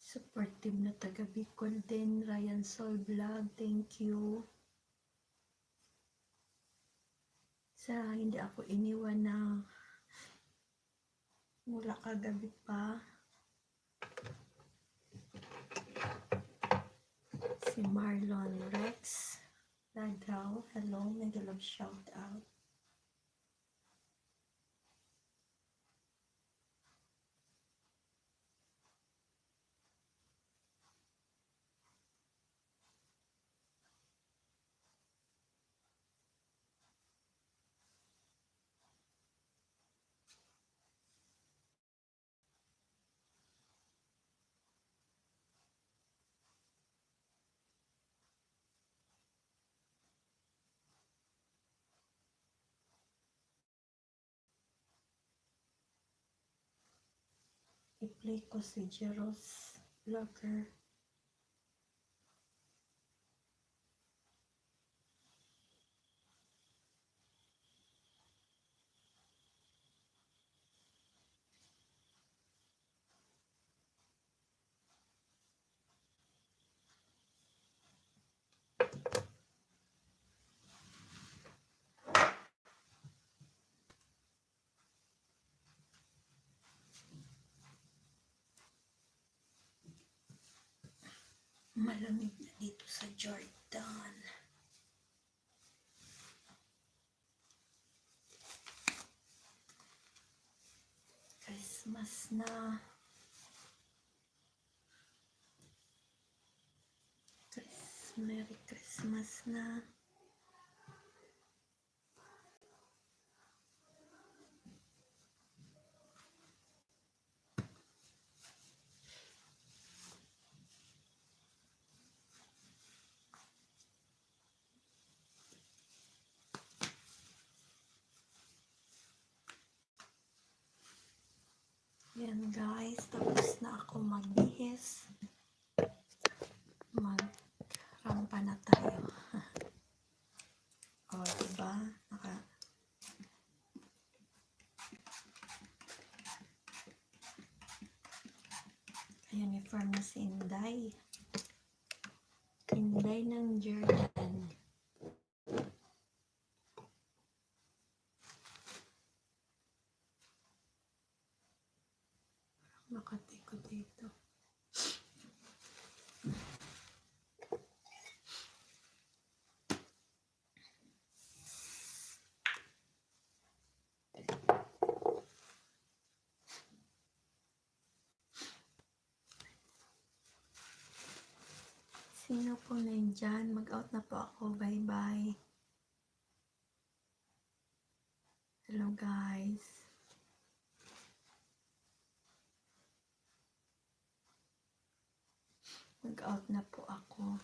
supportive na taga Bicol din, Ryan Sol Vlog, thank you. Sa hindi ako iniwan na mula kagabi pa. Si Marlon Rex Ladaw, hello, mega love shout out. i-play ko si Jeros Vlogger. Malamig na dito sa Jordan. Christmas na. Merry Christmas na. Yan guys, tapos na ako magbihis. Magrampa na tayo. O, diba? Uniform na si Inday. Inday ng Jordan. Nakatiko dito. Sino po nandyan? Mag-out na po ako. Bye-bye. Hello guys. Mag-out na po ako.